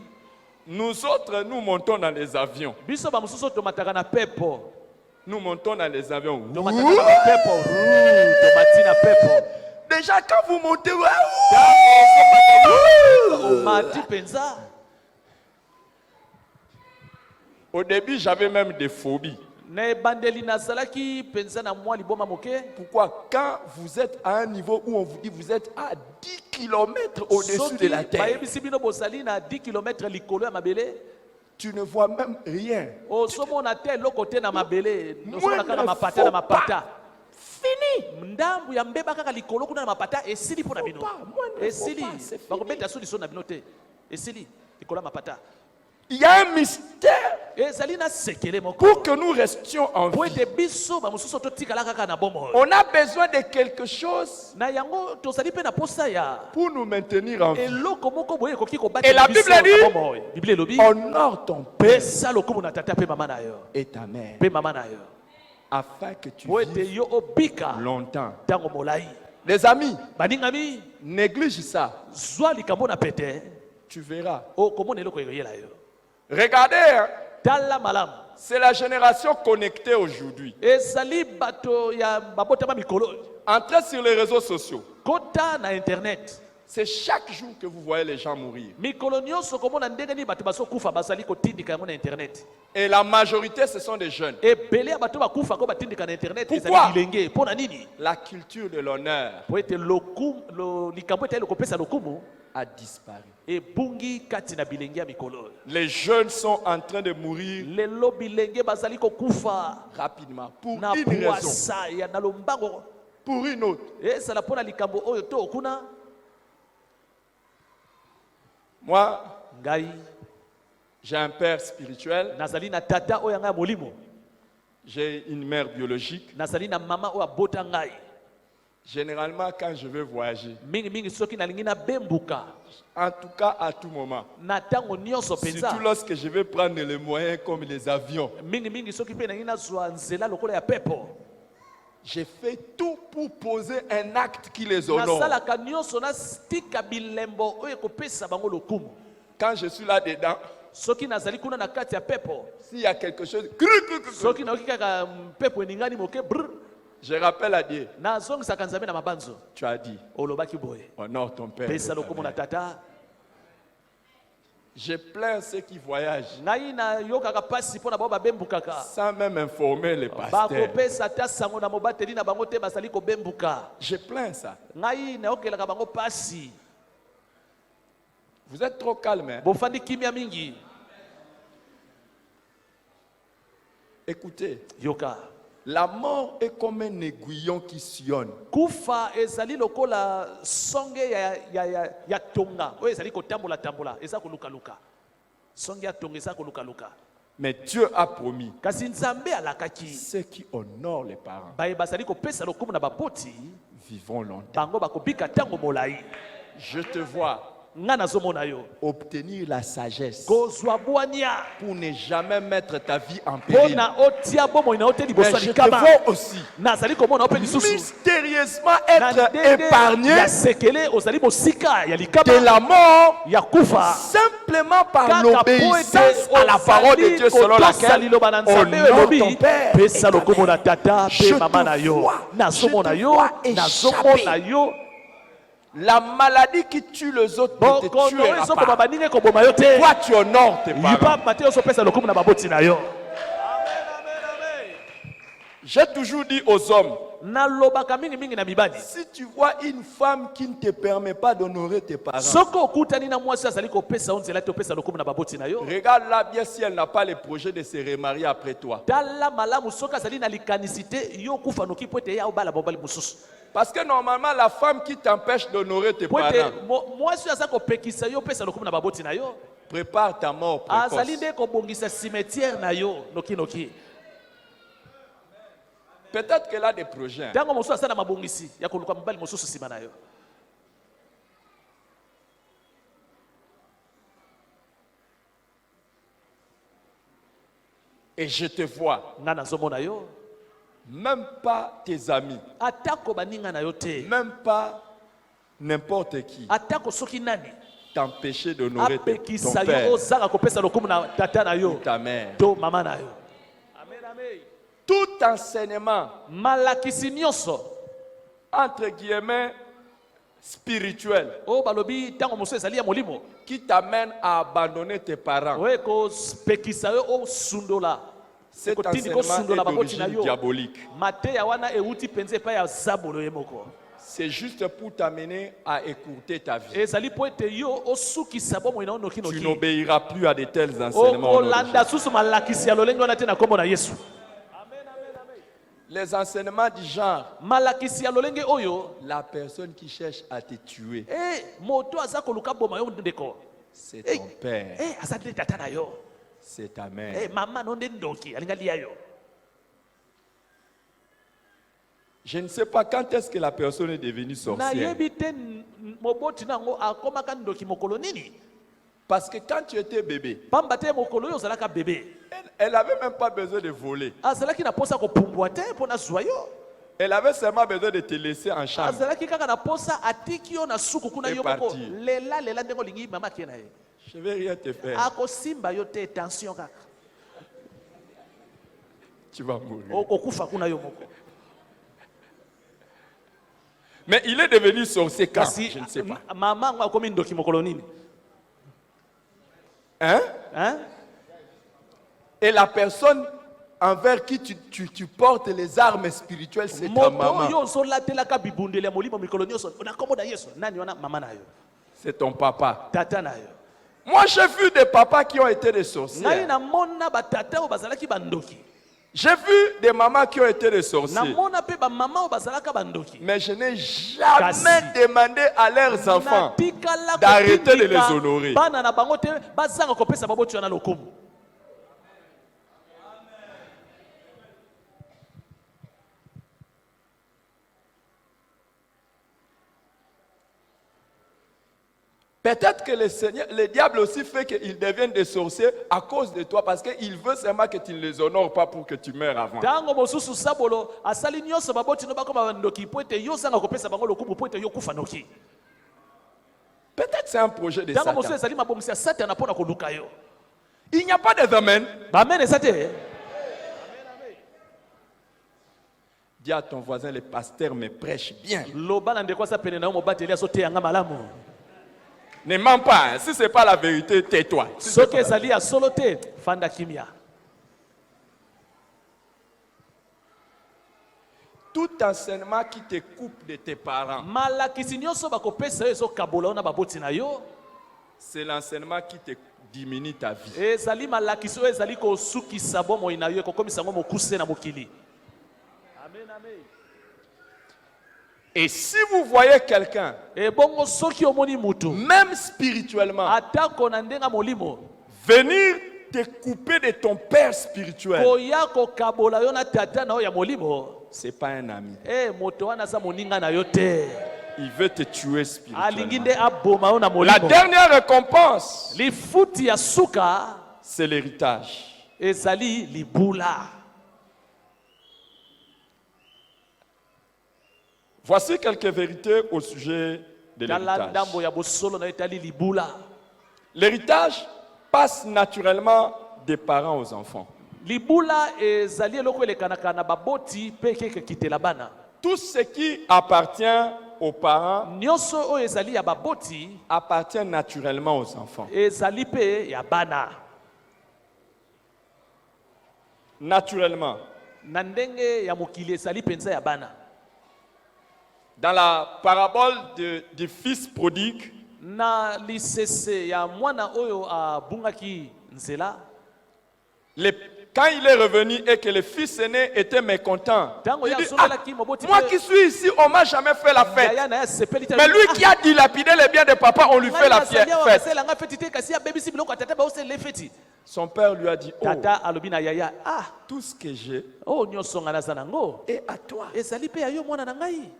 nous autres, nous montons dans les avions. biso bamosusu tomataka na pepo Nous montons dans les avions. tomataka na mapepo tomati na pepo Déjà, quand vous montez, omati mpenza au début, j'avais même des phobies. na ebandeli nazalaki mpenza na mwa liboma moke Pourquoi? Quand vous êtes à un niveau où on vous dit vous êtes à 10 km au-dessus de la terre, bayebisi bino bozali na 10 km likolo ya mabele tu ne vois même rien. ozomona te eloko te na mabele Moindre ozomona kaka mapata na mapata Fini. ndambu ya mbeba kaka likolo kuna na mapata esili mpo na bino pas, moindre esili faux pas, c'est fini. bakobeta so liso na bino te esili likolo ya mapata Il y a un mystère ezali na sekele moko pour que nous restions en po vie. ete biso bamosusu totikala kaka na bomoi On a besoin de quelque chose na yango tozali mpe na posa ya pour nous maintenir en vie. eloko moko boye ekoki Et la Bible dit, biblia elobi honore ton père pesa lokumu na tata mpe mama na yo et ta mère mpe mama na yo afin que tu po ete vives yo obika longtemps. ntango molai Les amis, baningami néglige ça. zwa likambo na pete Tu verras. okomona eloko ekoyela yo Regardez, hein, tala malamu c'est la génération connectée aujourd'hui. ezali bato ya babotama mikolo Entrez sur les réseaux sociaux. kota na internet C'est chaque jour que vous voyez les gens mourir. mikolo nyonso komona ndenge nini bato bazokufa bazali kotindika yango na internet Et la majorité, ce sont des jeunes. ebele ya bato bakufa ko batindika na internet Pourquoi? ezali bilenge mpo na nini La culture de l'honneur po ete likambo etali lokopesa lokumu a disparu. ebungi kati na bilenge ya mikolo Les jeunes sont en train de mourir lelo bilenge bazali kokufa rapidement pour na une raison, pwasa ya na lombango pour une autre. ezala mpo na likambo oyo to kuna Moi, ngai j'ai un père spirituel, nazali na tata oyo ngai ya molimo j'ai une mère biologique. nazali na mama oyo abota ngai Généralement, quand je vais voyager, mingimingi soki nalingi nabembuka en tout cas à tout moment, na ntango nyonso mpenza surtout lorsque je vais prendre les moyens comme les avions, mingimingi soki mpe nalingi nazwa nzela lokola ya pepo j'ai fait tout pour poser un acte qui les honore. nasalaka nyonso natika bilembo oyo ekopesa bango lokumu Quand je suis là-dedans, soki nazali kuna na kati ya pepo s'il y a quelque chose, soki nayoki kaka mpepo eningani moke brr je rappelle à Dieu, nazongisaka nzambe na mabanzo tu as dit, olobaki boye honore ton père. et pesa ta lokumu na mère. tata Je plains ceux qui voyagent ngai nayokaka mpasi mpo na bao babembukaka sans même informer les pasteurs. bakopesa ata sango na mobateli na bango te bazali kobembuka Je plains ça. ngai nayokelaka bango mpasi Vous êtes trop calme. Hein? bofandi kimia mingi Écoutez, yoka la mort est comme un aiguillon qui sillonne. kufa ezali lokola songe ya tonga oyo ezali kotambola eza kolukaluka songe ya tonga eza kolukaluka Mais Dieu a promis, kasi nzambe alakaki ceux qui honorent les parents baye bazali kopesa lokumu na bapoti vivront longtemps. bango bakobika ntango molai Je te vois nga nazomona yo obtenir la sagesse kozwa bwania pour ne jamais mettre ta vie en péril. mpona otia bomoi na yo te Mais liboso ya je te likama vois aussi nazali komona yo mpe lisusu mystérieusement na être ndenge épargné ya sekele ozali mosika ya de likama la mort ya kufa simplement par kaka po l'obéissance ete à la parole de Dieu selon kotosa laquelle liloba na au nzambe oyo nom de elobi ton Père pesa et ta lokomo na mère. tata Je mpe mama na te yo vois, nazomona je te yo vois nazomona échapper. yo La maladie qui tue les autres ne te bokono tuera ezokoma pas. baninga ekoboma yo te Toi, tu honores tes parents. yipamba te ozopesa lokumu na baboti na yo J'ai toujours dit aux hommes, nalobaka mingimingi na mibali si tu vois une femme qui ne te permet pas d'honorer tes parents, soki okutani na mwasi azali kopesa yo nzela te opesa lokumu na baboti na yo regarde-la bien si elle n'a pas le projet de se remarier après toi. tala malamu soki azali na likanisi te yo okufa noki po ete ye aobala mobali mosusu Parce que normalement, la femme qui t'empêche d'honorer tes po ete parents mwasi oyo aza kopekisa yo opesa lokumu na baboti na yo prépare ta mort azali précoce. nde kobongisa cimetière na yo nokinoki Peut-être qu'elle a des projets. ntango mosusu aza na mabongisi ya koluka mobali mosusu nsima na yo Et je te vois, nga nazomona yo même pas tes amis, atako baninga na yo te même pas n'importe qui, atako soki nani t'empêcher d'honorer ton apekisa yo père ozanga kopesa lokumu na tata na ou yo ta mère. to mama na yo Tout enseignement, malakisi nyonso entre guillemets, spirituel, oyo balobi ntango mosusu ezali ya molimo qui t'amène à abandonner tes parents, oyo ekopekisa yo osundola cet ekotindi enseignement kosundola est baboti na d'origine yo diabolique. mateya wana euti mpenza epai ya zabolo ye moko C'est juste pour t'amener à écourter ta vie. ezali po ete yo osukisa bomoi na yo Tu nokinoki n'obéiras plus à de tels enseignements. au nom de okolanda Jésus. susu malakisi ya lolenge wana te na nkombo na yesu Les enseignements du genre, malakisi ya lolenge oyo la personne qui cherche à te tuer, moto aza koluka boma yo ndeko c'est ton père, aza nde tata na yo c'est ta mère. mama no nde ndoki alinga lia yo Je ne sais pas quand est-ce que la personne est devenue sorcière. nayebi te moboti na yango akomaka ndoki mokolo nini Parce que quand tu étais bébé, pamba te mokolo oyo ozalaka bebe elle n'avait même pas besoin de voler. azalaki na posa kopumbwa te mpo nazwa yo Elle avait seulement besoin de te laisser en chambre. azalaki kaka na posa atiki yo na suku kuna Et yo moko partir. lela ndenge olingi mama akie na ye Je ne vais rien te faire. akosimba yo te tension kaka Tu vas mourir. okokufa kuna yo moko Mais il est devenu sorcier quand? kasi Je ne sais pas. mama yango akomi ndoki mokolo nini Hein? Et la personne envers qui tu portes les armes spirituelles, c'est ta moto maman. oyo ozolatelaka bibundeli ya molimo mikolo nyonso na nkombo na yesu nani wana mama na yo C'est ton papa. tata na yo Moi, j'ai vu des papas qui ont été des ngai sorciers. namona batata oyo bazalaki bandoki J'ai vu des mamans qui ont été des sorciers. namona mpe bamama oyo bazalaka bandoki Mais je n'ai jamais Kasi. demandé à leurs enfants natikala d'arrêter de les kotindika honorer. bana na bango te bazanga kopesa baboti wana lokumu Peut-être que le diable aussi fait qu'ils deviennent des sorciers à cause de toi, parce qu'il veut seulement que tu ne les honores pas pour que tu meurs avant. ntango mosusu sabolo asali nyonso baboti no bakoma bandoki po ete yo ozanga kopesa bango lokumu po ete yo kufa noki Peut-être c'est un projet de ntango mosusu Satan. ezali mabongisi ya satana mpona koluka yo Il n'y a pas de amen. bamen eza te Dis à ton voisin, le pasteur me prêche bien. loba na ndeko asa pene na yo mobateli azoteyanga malamu Ne mens pas. Hein. Si ce n'est pas la vérité, tais-toi. Si c'est soki pas la- ezali ya solo te fanda kimia Tout enseignement qui te coupe de tes parents, malakisi nyonso bakopesa yo ezokabola yo na baboti na yo c'est l'enseignement qui te diminue ta vie. ezali malakisi oyo ezali kosukisa bomoi na yo ekokomisa yango mokuse na mokili Et si vous voyez quelqu'un, ebongo soki omoni mutu même spirituellement, atako na ndenga molimo venir te couper de ton père spirituel, koya kokabola yo na tata na yo ya molimo ce n'est pas un ami. moto wana aza moninga na yo te il veut te tuer alingi spirituellement. nde aboma yo na La molimo. dernière récompense, Lifuti ya suka c'est l'héritage. ezali libula. Voici quelques vérités au sujet de Tala l'héritage. ndambo ya bosolo na etali libula. L'héritage passe naturellement des parents aux enfants. Libula ezali eloko elekanaka na baboti pe keke kitela bana. Tout ce qui appartient aux parents Nyonso oyo ezali ya baboti appartient naturellement aux enfants. ezali pe ya bana. Naturellement. Na ndenge ya mokili ezali penza ya bana. Dans la parabole du fils prodigue, Na lisese ya mwana oyo abungaki nzela. quand il est revenu et que le fils aîné était mécontent, Tango il ya dit, solola ki moboti moi qui suis ici, on m'a jamais fait la fête. yaya na ya sepeli Mais lui qui a dilapidé les biens de papa, on lui fait la fête. nga feti te kasi ya bebisi biloko atata ba osele feti. Son père lui a dit, oh, Tata alobi na yaya tout ce que j'ai oh nyonso nga naza nango est à toi. ezali pe ya yo mwana na ngai.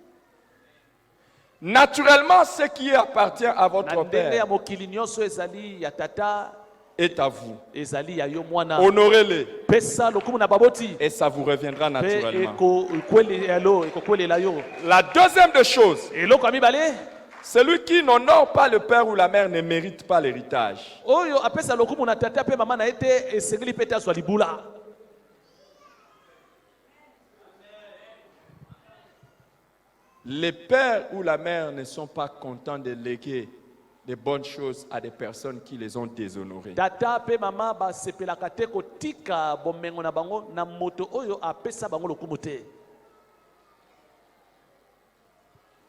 Naturellement, ce qui appartient à Na votre ndenge ya père mokili nyonso ezali ya tata est à vous. ezali ya yo mwana. Honorez-les Pesa lokumu na baboti et ça vous reviendra pe naturellement. ekokwelela yo. La deuxième des choses, Eloko ya mibale celui qui n'honore pas le père ou la mère ne mérite pas l'héritage. oyo apesa lokumu na tata pe mama na ye te esengeli pe te azwa libula. Les pères ou la mère ne sont pas contents de léguer des bonnes choses à des personnes qui les ont déshonorées. Tata pe mama basepelaka te kotika bomengo na bango na moto oyo apesa bango lokumu te.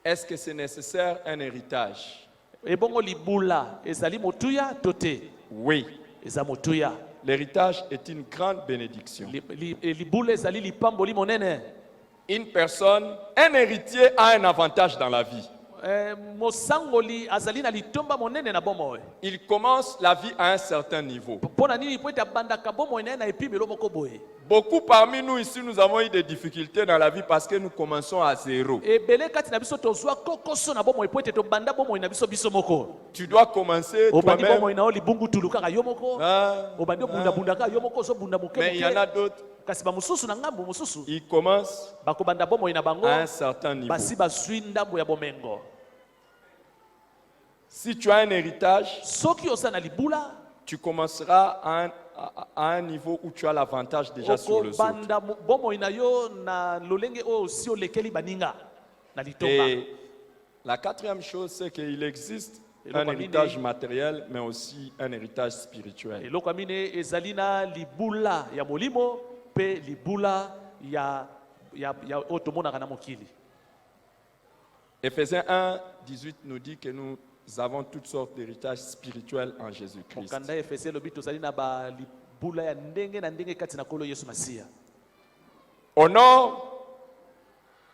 Est-ce que c'est nécessaire un héritage? Ebongo libula ezali motuya to te? Oui. Eza motuya. L'héritage est une grande bénédiction. Libula ezali lipamboli monene. Une personne, un héritier a un avantage dans la vie. Mosangoli azali na litomba monene na bomo. Il commence la vie à un certain niveau. Pona nini po eta bandaka bomo ene na epimelo moko boye. Beaucoup parmi nous ici, nous avons eu des difficultés dans la vie parce que nous commençons à zéro. Ebele kati na biso tozwa kokoso na bomo po ete to banda bomo na biso biso moko. Tu dois commencer Obandi bomo toi-même. ina oli bungu tulukaka yo moko. Obandi bunda bunda ka yo moko so bunda moke. Mais il y en a d'autres, Kasi ba mususu na ngambo mususu. ils commencent Bakobanda bomo ina bango. à un certain niveau. Basi baswi ndambo ya bomengo. Si tu as un héritage, Soki osana libula tu commenceras à un niveau où tu as l'avantage déjà sur les autres. okobanda bomo ina yo na lolenge o si olekeli baninga na litomba. Et la quatrième chose, c'est qu'il existe un héritage matériel, mais aussi un héritage spirituel. Eloko amine ezali na libula ya molimo pe libula ya otomonaka na mokili. Éphésiens 1, 18 nous dit que nous avons toutes sortes d'héritages spirituels en Jésus-Christ. Okanda Efesie lobi tozali na ba libula ya ndenge na ndenge kati na kolo Yesu Masiya. Honore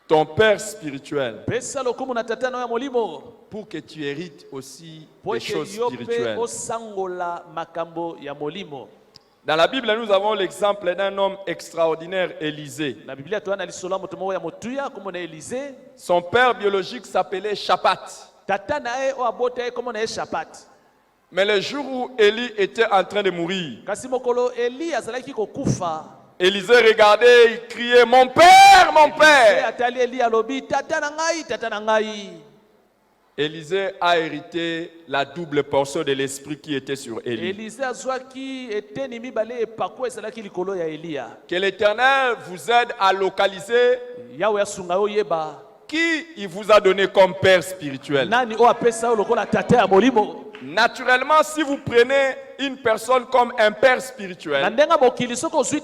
ton père spirituel Pesa lokumu na tata na ya molimo pour que tu hérites aussi po des ete choses yo pe spirituelles. osangola makambo ya molimo. Dans la Bible, nous avons l'exemple d'un homme extraordinaire, Élisée. Na Biblia toana lisola moto moko ya motuya komo na Elize. Son père biologique s'appelait Shaphat. Tata na ye o abota ye komo na ye Shapat. Mais le jour où Élie était en train de mourir, Kasi mokolo Eli azalaki kokufa. Élisée regardait, il criait, mon père, mon E père. atali Eli alobi tata na ngai, tata na ngai. Élisée a hérité la double portion de l'esprit qui était sur Élie. Elize azwaki eteni mibale epako ezalaki likolo ya Eliya. Que l'Éternel vous aide à localiser Yawe asunga yo yeba. qui il vous a donné comme père spirituel. Nani o apesa yo lokola tata ya molimo. Naturellement, si vous prenez une personne comme un père Na spirituel, ndenga mokili soko ozwi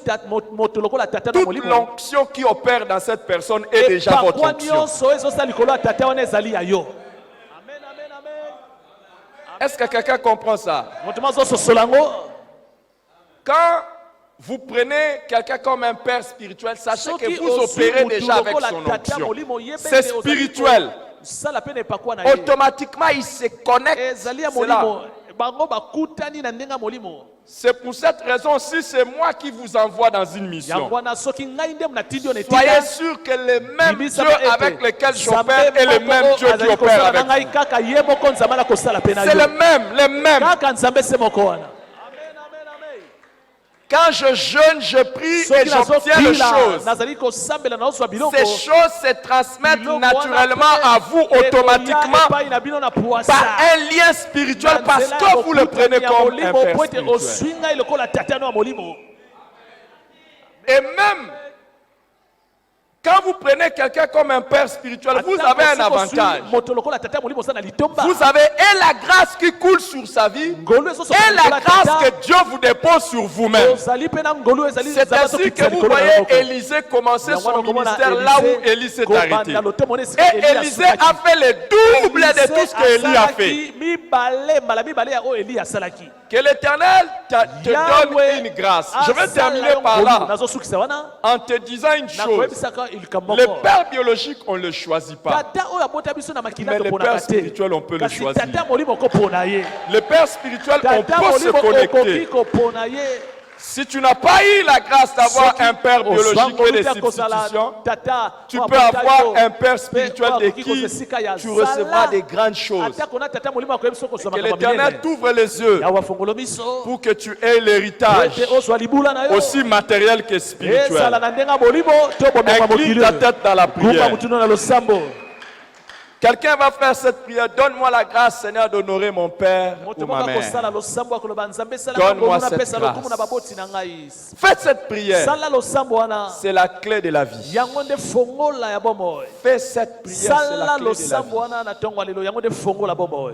moto lokola tata na toute molimo. l'onction qui opère dans cette personne est déjà votre Epakwa onction. nyonso ezosala likolo ya tata wana ezali ya yo. Amen, amen, amen. Est-ce que quelqu'un comprend ça? Moto mazososola yango. Quand vous prenez quelqu'un comme un père spirituel, sachez Soki que vous ozwi opérez motu déjà avec lokola son tata onction. molimo, yebende C'est ozali spirituel. kosala pe na epakwa na ye. Automatiquement, il se connecte. Ezali ya C'est là. molimo. Bango bakutani na ndenga molimo. C'est pour cette raison, si c'est moi qui vous envoie dans une mission, yango wana soki ngai nde munatindi oyo soyez netinda sûr que le même bimisa Dieu ete avec lequel Nzambe j'opère est le moko même Dieu oyo qui azali opère kosala na avec ngai vous. kaka ye moko nzambe ala kosala mpe na C'est yo le même. kaka nzambe se moko wana. Quand je jeûne, je prie et soki j'obtiens les nazokila choses. nazali kosambela nazozwa biloko Ces choses se transmettent biloko wana naturellement mpe à vous ekoya automatiquement epai na bino na puasa. par un lien spirituel parce que vous le prenez comme un père po ete spirituel. oswi ngai lokola tata no ya molimo. Et même quand vous prenez quelqu'un comme un père spirituel, vous avez un avantage. moto lokola tata ya molimo oza na litomba. Vous avez et la grâce qui coule sur sa vie ngolu ezosoka et la lokola grâce tata. que Dieu vous dépose sur vous-même. ozali mpe na ngolu ezali C'est nzambe ainsi que azokitisa vous likolo na voyez moko. Élisée commencer Yango son wana okomona ministère là où Élie s'est arrêté. kobanda lotomo na esika Et Eli Élisée asukaki. a fait le double de tout ce que Élie a fait. Asalaki mibale mbala mibale ya oyo Eli asalaki. Que l'Éternel te donne une grâce. Je vais terminer par là nazosukisa wana en te disant une chose. nakoyebisaka likambo Le moko. père biologique, on ne le choisit pas. tata oyo abota biso na makila Mais le toponaka père te. spirituel, on peut le kasi choisir. tata molimo okopona ye. Le père spirituel, on tata peut se molimo okoki connecter. kopona ye. Si tu n'as pas eu la grâce d'avoir Soki un père biologique et des ozwa ngolu te kozala substitutions, tata tu oyo peux abota avoir yo, un père mpe spirituel oyo de akoki qui kozwa esika ya tu zala. recevras des grandes choses. atako na tata molimo akoyebi so kozwa Que makambo l'Éternel minene. t'ouvre les yeux yawe afongolo miso pour que tu aies l'héritage, ete ozwa libula na yo aussi matériel que ezala spirituel. na ndenga molimo to bomema Incline mokili ta tête dans la kumba prière. mutuno na losambo. Quelqu'un va faire cette prière. Donne-moi la grâce, Seigneur, d'honorer mon père moto ou moko ma mère. akosala losambo akoloba nzambe esala Donne-moi ngolu cette napesa grâce. lokumu na baboti na ngai. Faites cette prière. sala losambo wana C'est la clé de la vie. yango nde fongola ya bomoi. Fais cette prière, c'est la sala clé de la losambo vie. wana na ntongo ya lelo yango nde fongola bomoi.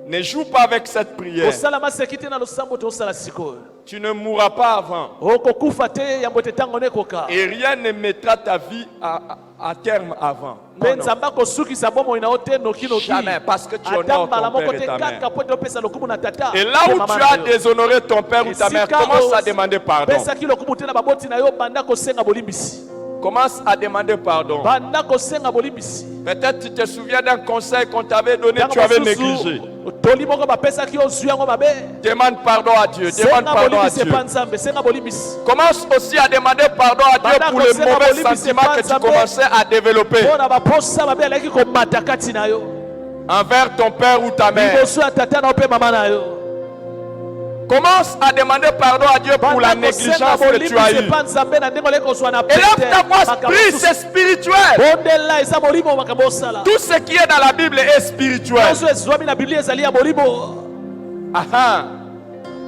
Ne joue pas avec cette prière. kosala maseki te na losambo tosala sikoyo. Tu ne mourras pas avant. okokufa te yambo ete ntango nekoka. Et rien ne mettra ta vie à terme avant. mpe Non, non. nzambe akosukisa bomoi na yo te nokinoki. Jamais, parce que tu ata honores mbala ton moko père te et ta mère. kaka po ete opesa lokumu na tata. Et là pe où mama tu na as yo. déshonoré ton père ou ta mère, Esika commence à os- demander pardon. pesaki lokumu te na baboti na yo banda kosenga bolimbisi. Commence à demander pardon. banda kosenga bolimbisi. Peut-être tu te souviens d'un conseil qu'on t'avait donné, Ntango tu avais mosusu, négligé. toli moko bapesaki yo ozwi yango mabe. Demande pardon à Dieu. Demande senga pardon à bolimbisi Dieu. epa nzambe senga bolimbisi. Commence aussi à demander pardon à Dieu pour les mauvais sentiments que tu commençais à développer mpo na baposa mabe alaki komata kati na yo. envers ton père ou ta mère. liboso ya tata na yo mpe mama na yo. Commence à demander pardon à Dieu pour la Banda négligence kosenga que tu as bolimbisi eue. epa nzambe na ndenge oleki kozwa na Élève pete. ta voix, makambo prie, mosusu. c'est spirituel. bondela eza molimo makambo osala. Tout ce qui est dans la Bible est spirituel. nyonso ezwami na biblia ezali ya molimo. Aha.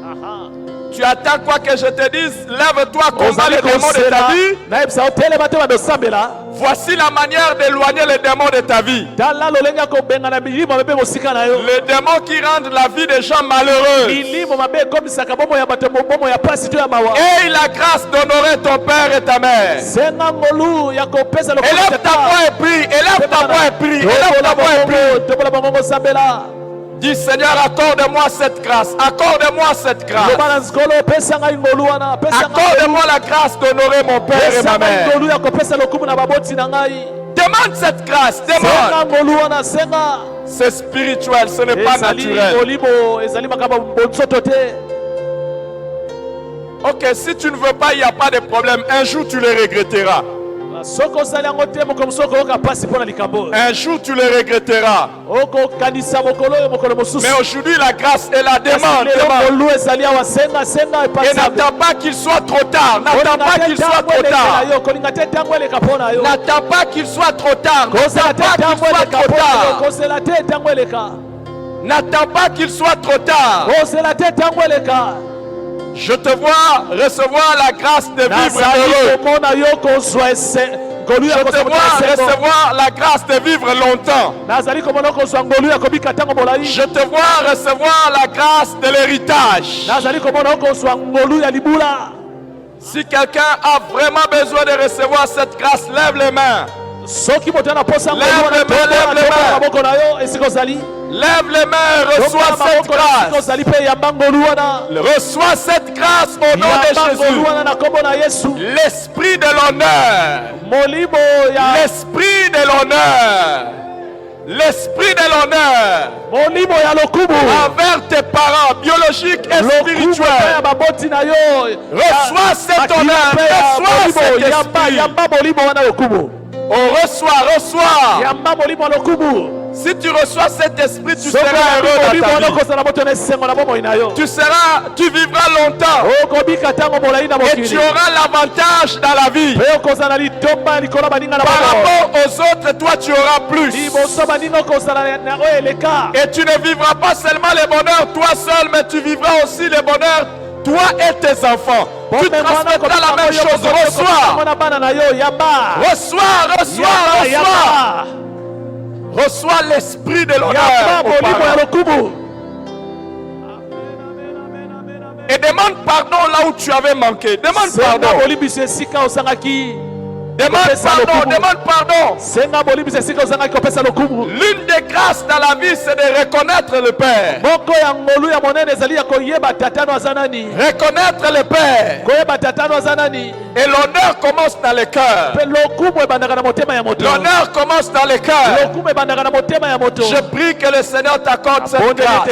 Aha. Tu attends quoi que je te dise? Lève-toi, combat ozali les démons de ta vie. nayebisa otelema te bando osambela. Voici la manière d'éloigner les démons de ta vie. tala lolenge ya kobenga na milimo mabe mosika na yo. Les démons qui rendent la vie des gens malheureux. milimo mabe ekomisaka bomo ya bato bomo ya pasi to ya mawa. Aie la grâce d'honorer ton père et ta mère. senga ngolu ya kopesa lokola Élève ta voix et prie. Élève ta voix et prie. Élève ta voix et prie. tobola bango osambela. Dis Seigneur, accorde-moi cette grâce. Accorde-moi cette grâce. loba na nzikolo pesa ngai ngolu wana pesa ngai Accorde-moi la grâce d'honorer mon père et pesa ma ngai mère. ngolu ya kopesa lokumu na baboti na ngai. Demande cette grâce. senga Demande. ngolu wana senga. C'est spirituel, ce n'est pas ezali naturel. molimo ezali makambo bonsoto te. Ok, si tu ne veux pas, il n'y a pas de problème. Un jour, tu le regretteras. soki osali yango te mokolo mosusu okoyoka mpasi mpo na likambo. Un jour, tu le regretteras. okokanisa mokolo oyo mokolo mosusu. Mais aujourd'hui, la grâce est la demande. lelo Demande. molu ezali awa senga epa Et nzambe. n'attends pas qu'il soit trop tard. N'attends pas qu'il soit trop tard. kolinga te ntango eleka mpo na yo. N'attends pas qu'il soit trop tard. kozela N'attends te pas qu'il ntango soit eleka trop mpo na yo. tard. kozela te ntango eleka. N'attends pas qu'il soit trop tard. kozela te ntango eleka. Je te vois recevoir la grâce de vivre nazali heureux. komona yo kozwa ngolu ya Je te kozwa vois esengo. recevoir la grâce de vivre longtemps. nazali komona yo kozwa ngolu ya kobika ntango molai. Je te vois recevoir la grâce de l'héritage. nazali komona yo kozwa ngolu ya libula. Si quelqu'un a vraiment besoin de recevoir cette grâce, lève les mains. soki moto ana posa Lève les mains, lève les mains. maboko na yo esika ozali. Lève les mains, reçois cette grâce. ozali mpe yamba ngolu wana. Reçois cette grâce au nom de yamba ngolu Jésus. wana na kombo na yesu. L'esprit de l'honneur. molimo ya L'esprit de l'honneur. l'esprit de l'honneur molimo ya lokumu envers tes parents biologiques et spirituels. Reçois cet honneur, reçois cet esprit. Oh, reçois. Si tu reçois cet esprit, tu seras heureux dans ta vie. Tu vivras longtemps. Et tu auras l'avantage dans la vie. Par rapport aux autres, toi tu auras plus. Et tu ne vivras pas seulement le bonheur toi seul, mais tu vivras aussi le bonheur toi et tes enfants. Tu transmettras la même chose. Reçois. Reçois l'esprit de l'honneur. Et demande pardon là où tu avais manqué. Demande pardon. Demande pardon. L'une des grâces dans la vie, c'est de reconnaître le Père. Reconnaître le Père. Et l'honneur commence dans le cœur. L'honneur commence dans le cœur. Je prie que le Seigneur t'accorde cette grâce.